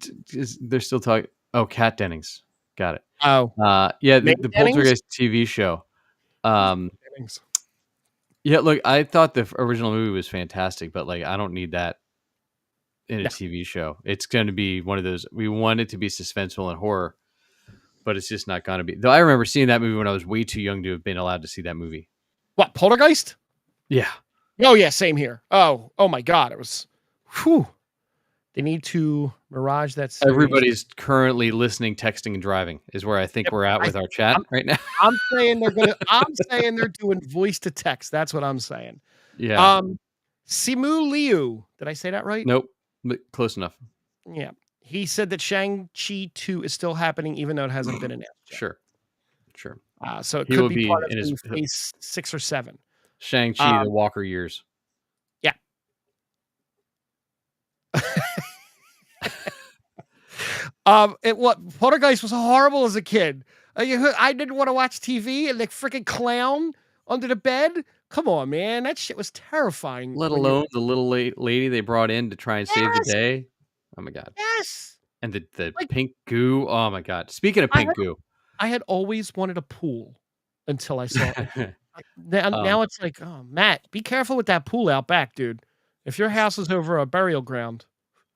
they're still talking. Oh, Kat Dennings. Got it. Oh. Yeah. The Poltergeist TV show. Yeah. Look, I thought the original movie was fantastic, but like, I don't need that in a TV show. It's going to be one of those. We want it to be suspenseful and horror, but it's just not going to be. Though I remember seeing that movie when I was way too young to have been allowed to see that movie. What, Poltergeist? Yeah. Oh yeah, same here. Oh my God, it was. Whew. They need to mirage that series. Everybody's currently listening, texting, and driving is where I think we're at with our chat right now. I'm saying they're doing voice to text. That's what I'm saying. Yeah. Simu Liu. Did I say that right? Nope. But close enough. Yeah. He said that Shang-Chi 2 is still happening, even though it hasn't been announced yet. Sure. So it could be part of phase 6 or 7. Shang-Chi, the Walker years. Yeah. Poltergeist was horrible as a kid. I didn't want to watch TV, and the freaking clown under the bed. Come on, man, that shit was terrifying. Let alone the little lady they brought in to try and save the day. Oh my God. Yes. And the pink goo. Oh my God. Speaking of pink goo, I had always wanted a pool until I saw it. Now it's like, oh, Matt, be careful with that pool out back, dude. If your house is over a burial ground,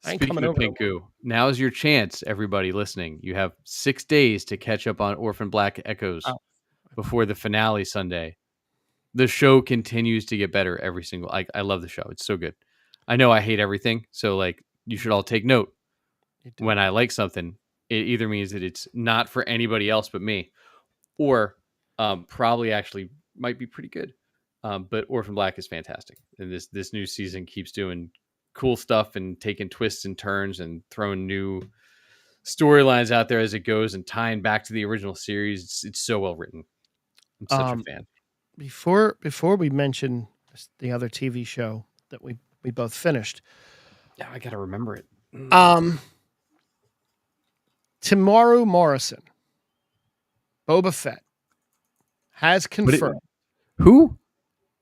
I ain't coming over. Speaking of pink goo, now is your chance, everybody listening. You have 6 days to catch up on Orphan Black Echoes before the finale Sunday. The show continues to get better every single. I love the show. It's so good. I know I hate everything, so like you should all take note. When I like something, it either means that it's not for anybody else but me, or probably actually might be pretty good. But Orphan Black is fantastic, and this new season keeps doing cool stuff and taking twists and turns and throwing new storylines out there as it goes and tying back to the original series. It's so well written. I'm such a fan. Before we mention the other TV show that we both finished. Yeah, I gotta remember it. Tamaru Morrison, Boba Fett, has confirmed. Who?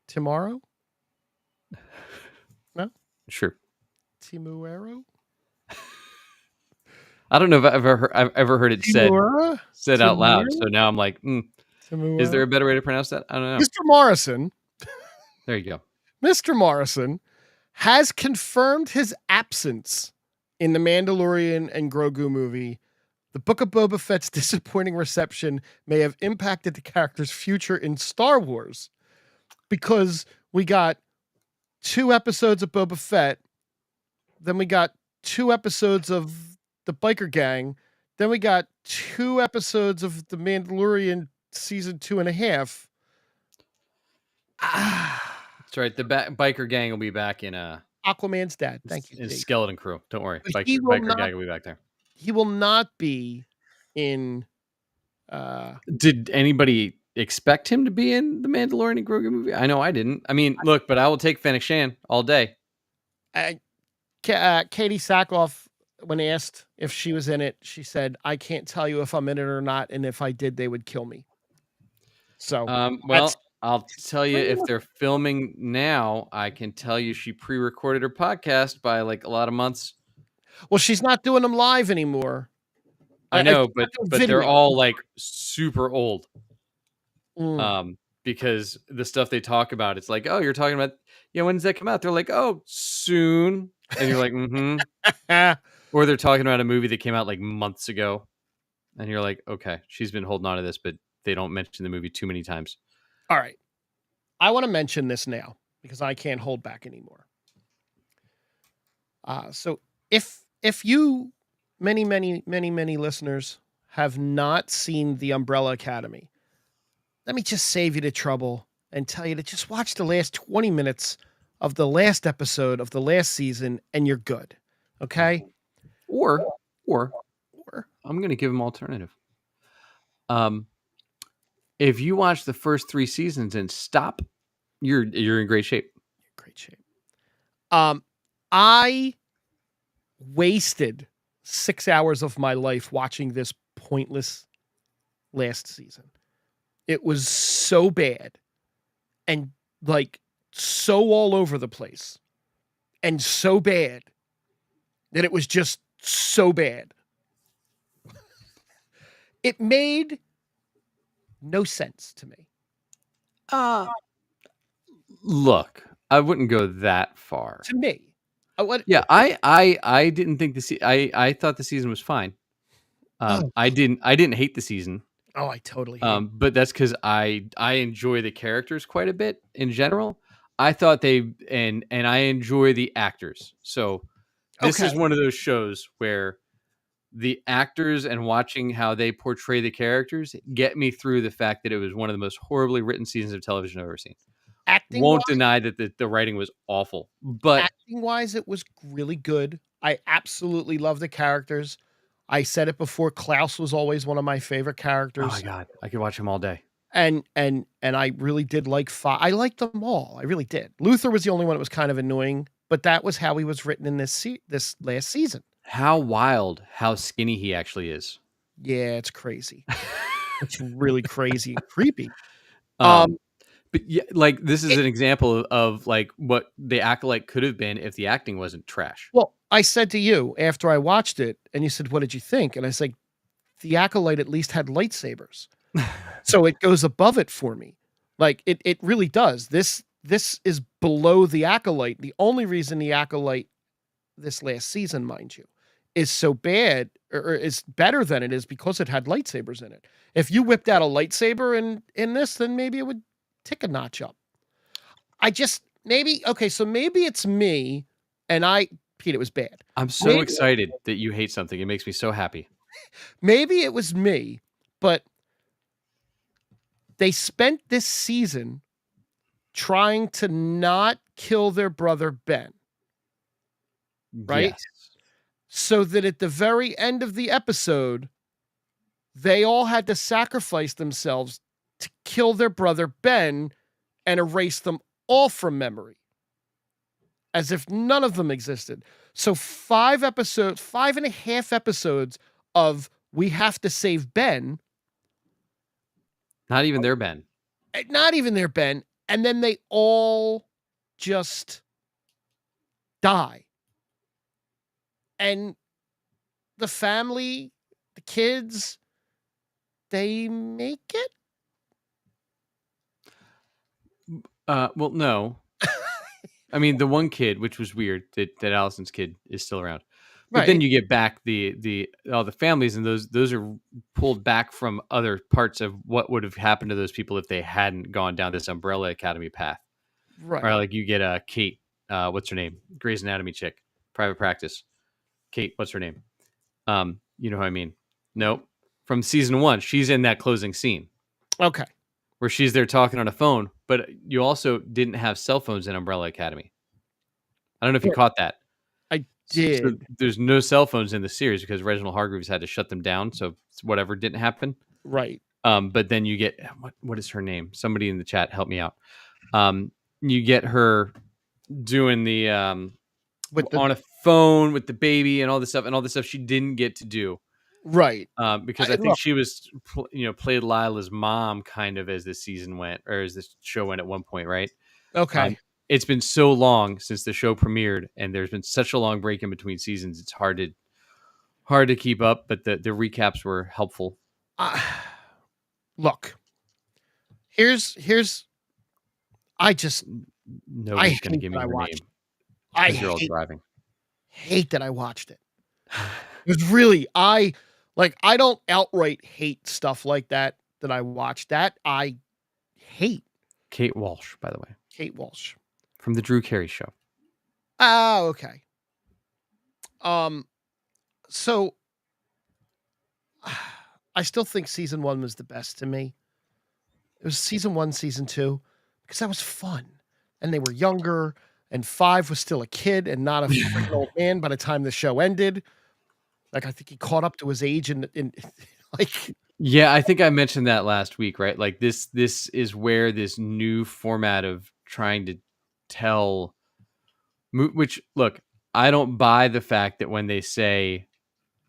Tamaru? No? Sure. Timuero? I don't know if I've ever heard it said out loud. So now I'm like, is there a better way to pronounce that? I don't know. Mr. Morrison. There you go. Mr. Morrison has confirmed his absence in the Mandalorian and Grogu movie. The Book of Boba Fett's disappointing reception may have impacted the character's future in Star Wars, because we got 2 episodes of Boba Fett, then we got 2 episodes of the biker gang, then we got 2 episodes of the Mandalorian season 2.5. That's right. The biker gang will be back in Aquaman's dad. Thank you, in Jake. Skeleton Crew. Don't worry. But Biker gang will be back there. He will not be in. Did anybody expect him to be in the Mandalorian and Grogu movie? I know I didn't. I mean, look, but I will take Fennec Shan all day. Katie Sackhoff, when asked if she was in it, she said, "I can't tell you if I'm in it or not, and if I did, they would kill me." So, well, I'll tell you, if they're filming now, I can tell you she pre-recorded her podcast by like a lot of months. Well, she's not doing them live anymore. I know, but they're all like super old. Because the stuff they talk about, it's like, oh, you're talking about, when does that come out? They're like, oh, soon. And you're like, mm-hmm. Or they're talking about a movie that came out like months ago. And you're like, okay, she's been holding on to this, but they don't mention the movie too many times. All right. I want to mention this now because I can't hold back anymore. So if you, many listeners, have not seen The Umbrella Academy, let me just save you the trouble and tell you to just watch the last 20 minutes of the last episode of the last season and you're good. Okay? Or I'm going to give them alternative. If you watch the first 3 seasons and stop, you're in great shape. Great shape. I wasted 6 hours of my life watching this pointless last season. It was so bad and like so all over the place and so bad that it was just so bad. It made no sense to me. Look, I wouldn't go that far. To me. I didn't think I thought the season was fine. I didn't hate the season. Oh, I totally hate but that's because I enjoy the characters quite a bit in general. I thought and I enjoy the actors. So this is one of those shows where the actors and watching how they portray the characters get me through the fact that it was one of the most horribly written seasons of television I've ever seen. Won't deny that the writing was awful, but acting wise, it was really good. I absolutely love the characters. I said it before. Klaus was always one of my favorite characters. Oh my God, I could watch him all day. And I really did like I liked them all. I really did. Luther was the only one that was kind of annoying, but that was how he was written in this last season. How wild, how skinny he actually is. Yeah, it's crazy. It's really crazy and creepy. But yeah, like this is an example of like what the Acolyte could have been if the acting wasn't trash. Well, I said to you after I watched it, and you said, "What did you think?" And I said, "The Acolyte at least had lightsabers, so it goes above it for me. Like it really does. This is below the Acolyte. The only reason the Acolyte this last season, mind you, is so bad or is better than it is because it had lightsabers in it. If you whipped out a lightsaber in this, then maybe it would tick a notch up. Maybe it's me and Pete, it was bad. I'm so excited that you hate something. It makes me so happy. Maybe it was me, but they spent this season trying to not kill their brother Ben. Right? Yes. So that at the very end of the episode, they all had to sacrifice themselves to kill their brother Ben and erase them all from memory. As if none of them existed. So 5.5 episodes of we have to save Ben. Not even their Ben. Not even their Ben. And then they all just die. And the family, the kids, they make it? Well, no. I mean, the one kid, which was weird, that Allison's kid is still around. But then you get back all the families, and those are pulled back from other parts of what would have happened to those people if they hadn't gone down this Umbrella Academy path. Right. Or like you get Kate, what's her name? Grey's Anatomy chick, private practice. Kate, what's her name? You know who I mean? Nope. From season 1, she's in that closing scene. Okay. where she's there talking on a phone, but you also didn't have cell phones in Umbrella Academy. I don't know if you caught that. I So did. there's no cell phones in the series because Reginald Hargreaves had to shut them down. So whatever didn't happen. Right. But then you get what is her name? Somebody in the chat help me out. You get her doing the on a phone with the baby and all this stuff she didn't get to do. Right. Because I think she was played Lila's mom kind of as the season went, or as the show went at one point, right? Okay. It's been so long since the show premiered, and there's been such a long break in between seasons. It's hard to keep up, but the recaps were helpful. Look, here's Nobody's going to give me your name because you're all driving. Hate that I watched it. It was really I don't outright hate stuff like that I watched. That I hate. Kate Walsh, by the way. Kate Walsh from the Drew Carey Show. Oh, okay. So I still think season 1 was the best to me. It was season 1, season 2, because that was fun. And they were younger, and 5 was still a kid and not a freaking old man by the time the show ended. Like, I think he caught up to his age and like. Yeah, I think I mentioned that last week, right? Like this is where this new format of trying to tell, which look, I don't buy the fact that when they say,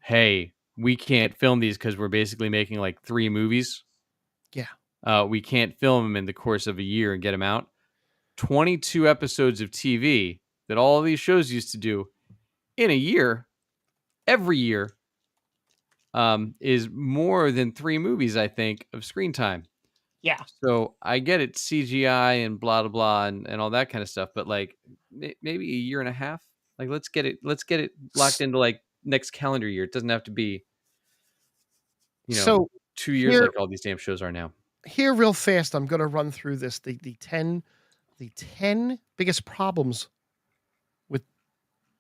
hey, we can't film these because we're basically making like 3 movies. Yeah. We can't film them in the course of a year and get them out. 22 episodes of TV that all of these shows used to do in a year, every year, is more than 3 movies, I think, of screen time. Yeah. So I get it, CGI and blah, blah, blah, and all that kind of stuff. But like maybe a year and a half. Like let's get it locked into like next calendar year. It doesn't have to be, 2 years like all these damn shows are now. Here, real fast, I'm going to run through this. The 10 biggest problems with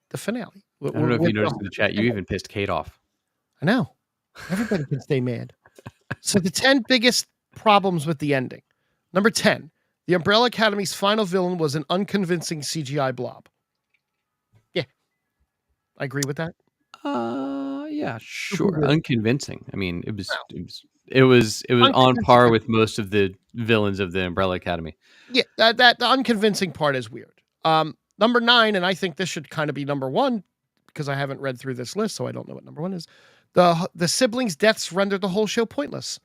the finale. I don't know if you noticed in the chat, you even pissed Kate off. I know. Everybody can stay mad. So the 10 biggest problems with the ending. Number 10, the Umbrella Academy's final villain was an unconvincing CGI blob. Yeah. I agree with that. Yeah, sure. Unconvincing. I mean, it was on par with most of the villains of the Umbrella Academy. Yeah, that the unconvincing part is weird. Number 9, and I think this should kind of be number 1 because I haven't read through this list, so I don't know what number 1 is. The siblings' deaths rendered the whole show pointless.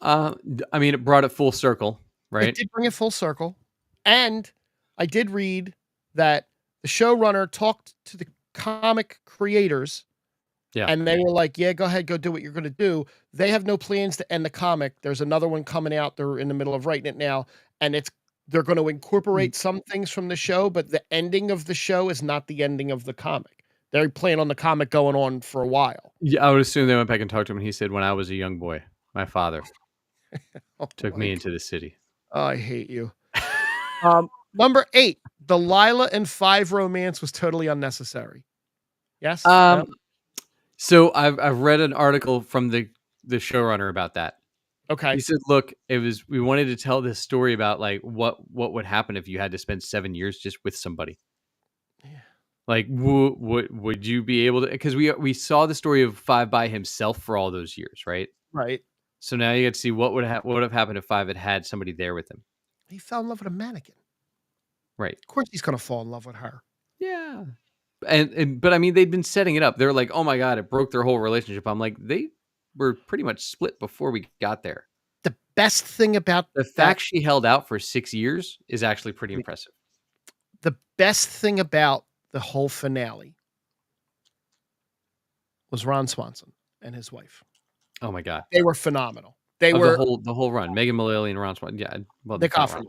I mean, it brought it full circle, right? It did bring it full circle. And I did read that the showrunner talked to the comic creators. Yeah. And they were like, yeah, go ahead, go do what you're going to do. They have no plans to end the comic. There's another one coming out. They're in the middle of writing it now. And they're going to incorporate some things from the show, but the ending of the show is not the ending of the comic. They plan on the comic going on for a while. Yeah, I would assume they went back and talked to him, and he said, when I was a young boy, my father took me into the city. Oh, I hate you. Number 8, the Lila and 5 romance was totally unnecessary. Yes? No? So I've read an article from the showrunner about that. Okay. He said, look, we wanted to tell this story about like what would happen if you had to spend 7 years just with somebody. Yeah. Like, would you be able to? Because we saw the story of 5 by himself for all those years, right? Right. So now you get to see what would have happened if 5 had somebody there with him. He fell in love with a mannequin. Right. Of course he's going to fall in love with her. Yeah. But I mean, they'd been setting it up. They're like, oh my God, it broke their whole relationship. I'm like, they were pretty much split before we got there. The best thing about the fact she held out for 6 years is actually pretty impressive. The best thing about the whole finale was Ron Swanson and his wife. Oh my God. They were phenomenal. They were the whole run. Megan Mullally and Ron Swanson. Yeah. Well, Nick Offerman.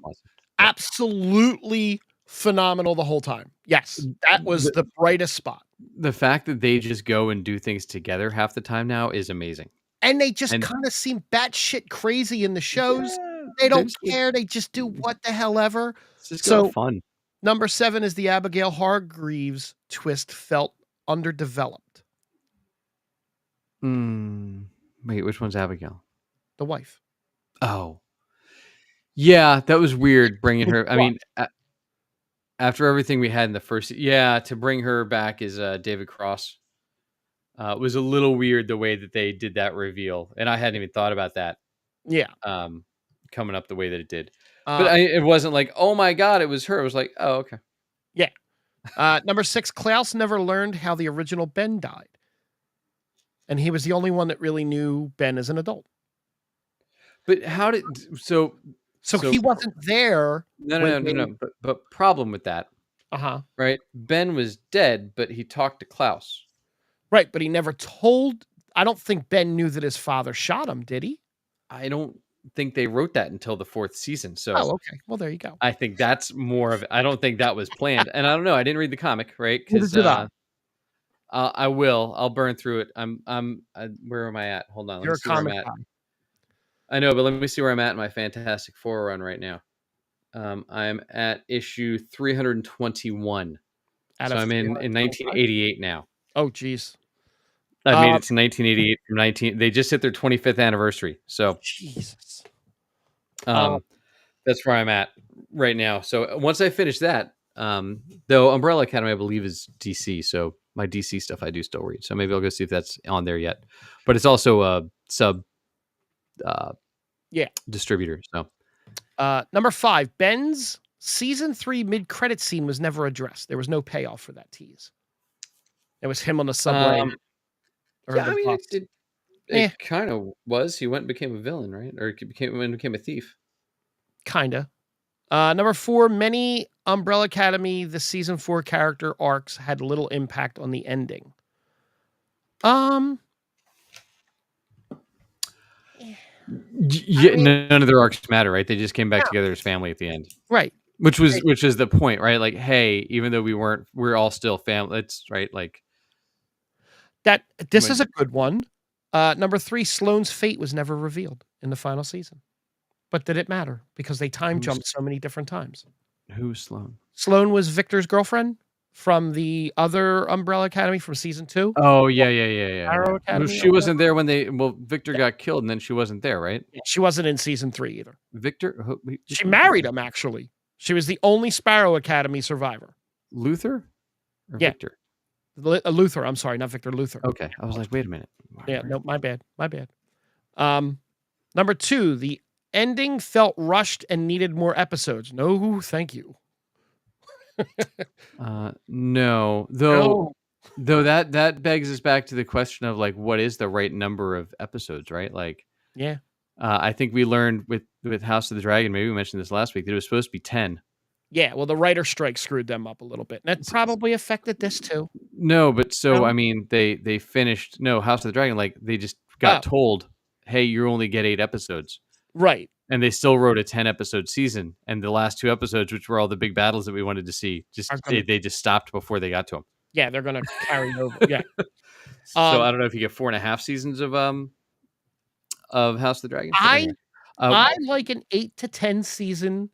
Absolutely phenomenal the whole time. Yes. That was the brightest spot. The fact that they just go and do things together half the time now is amazing. And they just kind of seem batshit crazy in the shows. Yeah, they don't care. They just do what the hell ever. It's just so fun. Number 7 is the Abigail Hargreaves twist felt underdeveloped. Wait, which one's Abigail? The wife. Oh, yeah, that was weird bringing her. I mean, after everything we had in the first, to bring her back as David Cross was a little weird the way that they did that reveal, and I hadn't even thought about that. Yeah. Coming up the way that it did, but it wasn't like, oh my god, it was her. It was like, oh, okay. Yeah. Number 6, Klaus never learned how the original Ben died. And he was the only one that really knew Ben as an adult. But how did so he wasn't there? No. But problem with that, right? Ben was dead, but he talked to Klaus, right? But he never told. I don't think Ben knew that his father shot him. Did he? I don't think they wrote that until the 4th season. So, okay. Well, there you go. I think that's more of it. I don't think that was planned, and I don't know. I didn't read the comic, right? Because I will. I'll burn through it. Where am I at? Hold on. Let me see where I'm at. I know, but let me see where I'm at in my Fantastic Four run right now. I'm at issue 321. So I'm in 1988 now. Oh, geez. I've made it to 1988 from 19. They just hit their 25th anniversary. So Jesus. That's where I'm at right now. So once I finish that, though Umbrella Academy, I believe, is DC. So my DC stuff I do still read. So maybe I'll go see if that's on there yet. But it's also a sub distributor. So number 5, Ben's season 3 mid-credit scene was never addressed. There was no payoff for that tease. It was him on the subway. It kind of was. He went and became a villain, right? Or became a thief. Kinda. Number 4, many Umbrella Academy, the season 4 character arcs had little impact on the ending. None of their arcs matter, right? They just came back together as family at the end, right? Which is the point, right? Like, hey, even though we're all still family. It's right, like that. This is a good one. Number 3, Sloane's fate was never revealed in the final season, but did it matter because they time jumped so many different times? Who's Sloane? Sloane was Victor's girlfriend from the other Umbrella Academy from season 2. Oh yeah. Academy, she wasn't there when Victor got killed, and then she wasn't there, right? She wasn't in season 3 either. Victor, she married him. Actually, she was the only Sparrow Academy survivor. Luther, or Victor. Luther. I'm sorry, not Victor. Luther. Okay, I was like, wait a minute. No, my bad. Number 2, the ending felt rushed and needed more episodes. No, thank you. No. Though that begs us back to the question of like, what is the right number of episodes, right? Like, I think we learned with House of the Dragon, maybe we mentioned this last week, that it was supposed to be 10. Yeah, well, the writer strike screwed them up a little bit. And that probably affected this too. No, but I mean, they finished House of the Dragon, like they just got told, hey, you only get 8 episodes. Right. And they still wrote a 10-episode season. And the last 2 episodes, which were all the big battles that we wanted to see, they just stopped before they got to them. Yeah, they're going to carry over. Yeah. So I don't know if you get 4.5 seasons of House of the Dragon. I like an 8 to 10 season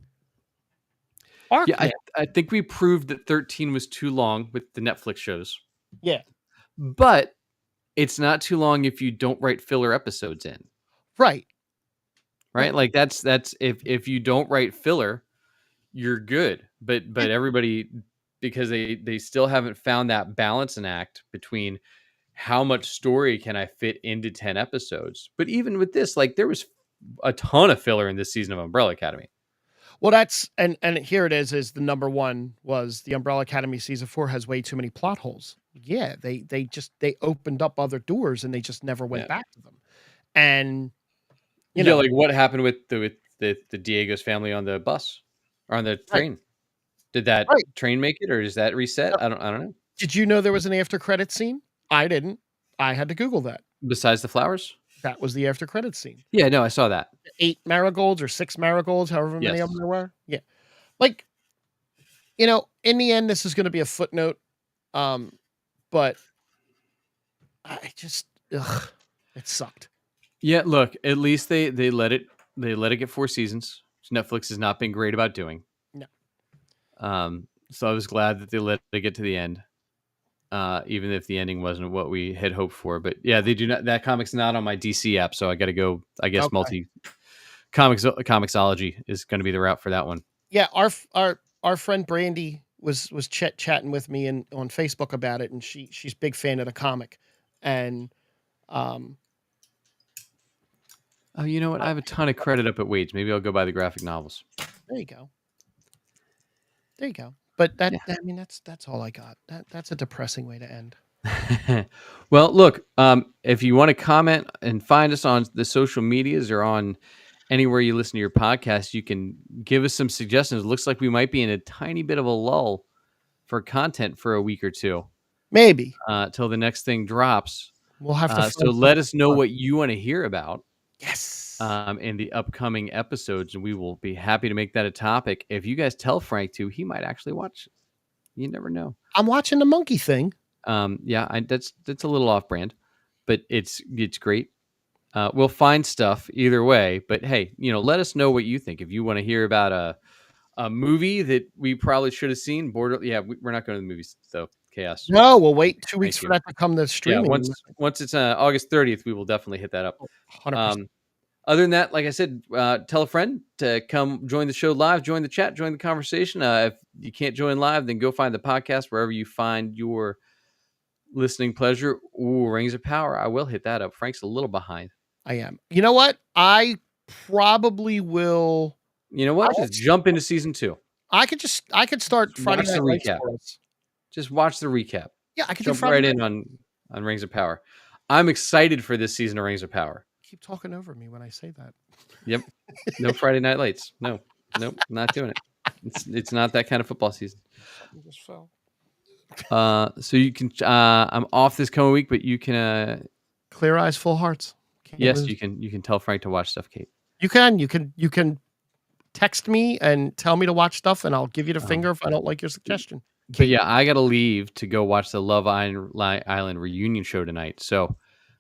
arc. Yeah, I think we proved that 13 was too long with the Netflix shows. Yeah. But it's not too long if you don't write filler episodes in. Right. Right? Like that's if you don't write filler, you're good. But everybody, because they still haven't found that balancing act between how much story can I fit into 10 episodes. But even with this, like there was a ton of filler in this season of Umbrella Academy. Well, that's and here it is the number 1 was the Umbrella Academy season 4 has way too many plot holes. Yeah, they opened up other doors and they just never went back to them. And you know, like what happened with the Diego's family on the bus or on the train? Right. Did that train make it, or is that reset? I don't know. Did you know there was an after credit scene? I didn't. I had to Google that. Besides the flowers? That was the after credit scene. Yeah, no, I saw that. 8 marigolds or 6 marigolds, however many of them there were. Yeah. Like, in the end, this is going to be a footnote. But I just, it sucked. Yeah, look, at least they let it get 4 seasons, which Netflix has not been great about doing. No. So I was glad that they let it get to the end. Even if the ending wasn't what we had hoped for. But yeah, they do not. That comic's not on my DC app, so I got to go, I guess, Comixology is going to be the route for that one. Yeah, our friend Brandy was chatting with me on Facebook about it, and she's a big fan of the comic, and Oh, you know what? I have a ton of credit up at Wade's. Maybe I'll go buy the graphic novels. there you go. There you go. But I Yeah. mean, that's all I got. That's a depressing way to end. Well, look, if you want to comment and find us on the social medias or on anywhere you listen to your podcast, you can give us some suggestions. It looks like we might be in a tiny bit of a lull for content for a week or two, Maybe till the next thing drops. we'll have to. So let us know what you want to hear about. Yes. In the upcoming episodes, and we will be happy to make that a topic. If you guys tell Frank to, he might actually watch. You never know. I'm watching the monkey thing. Yeah, that's a little off brand, but it's great. We'll find stuff either way. But hey, let us know what you think. If you want to hear about a movie that we probably should have seen, we're not going to the movies though. Chaos. No, we'll wait 2 weeks Thank for you. that to come to streaming. Yeah, once it's August 30th, we will definitely hit that up. 100%. Other than that, like I said, tell a friend to come join the show live, join the chat, join the conversation. If you can't join live, then go find the podcast wherever you find your listening pleasure. Ooh, Rings of Power. I will hit that up. Frank's a little behind. I am. You know what? I probably will. You know what? Just jump into season 2. I could start Friday Watch the Night Lights recap. for us. Just watch the recap. Yeah, I could do Jump Friday right night. in on Rings of Power. I'm excited for this season of Rings of Power. Keep talking over me when I say that. Yep. No Friday Night Lights. No, not doing it. It's not that kind of football season. Something just fell. So you can. I'm off this coming week, but you can. Clear eyes, full hearts. Yes, you can. You can tell Frank to watch stuff, Kate. You can text me and tell me to watch stuff, and I'll give you the finger if I don't like your suggestion. But yeah, I got to leave to go watch the Love Island reunion show tonight. So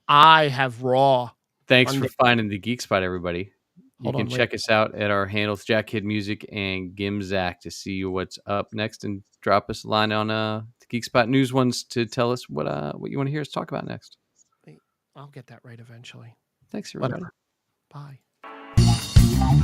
I have Raw. thanks for finding the Geek Spot, everybody. You Hold can on, check us out at our handles, Jack Kid Music and Gimzak, to see what's up next, and drop us a line on the Geek Spot News ones to tell us what you want to hear us talk about next. I'll get that right eventually. Thanks, everybody. Whatever. Bye.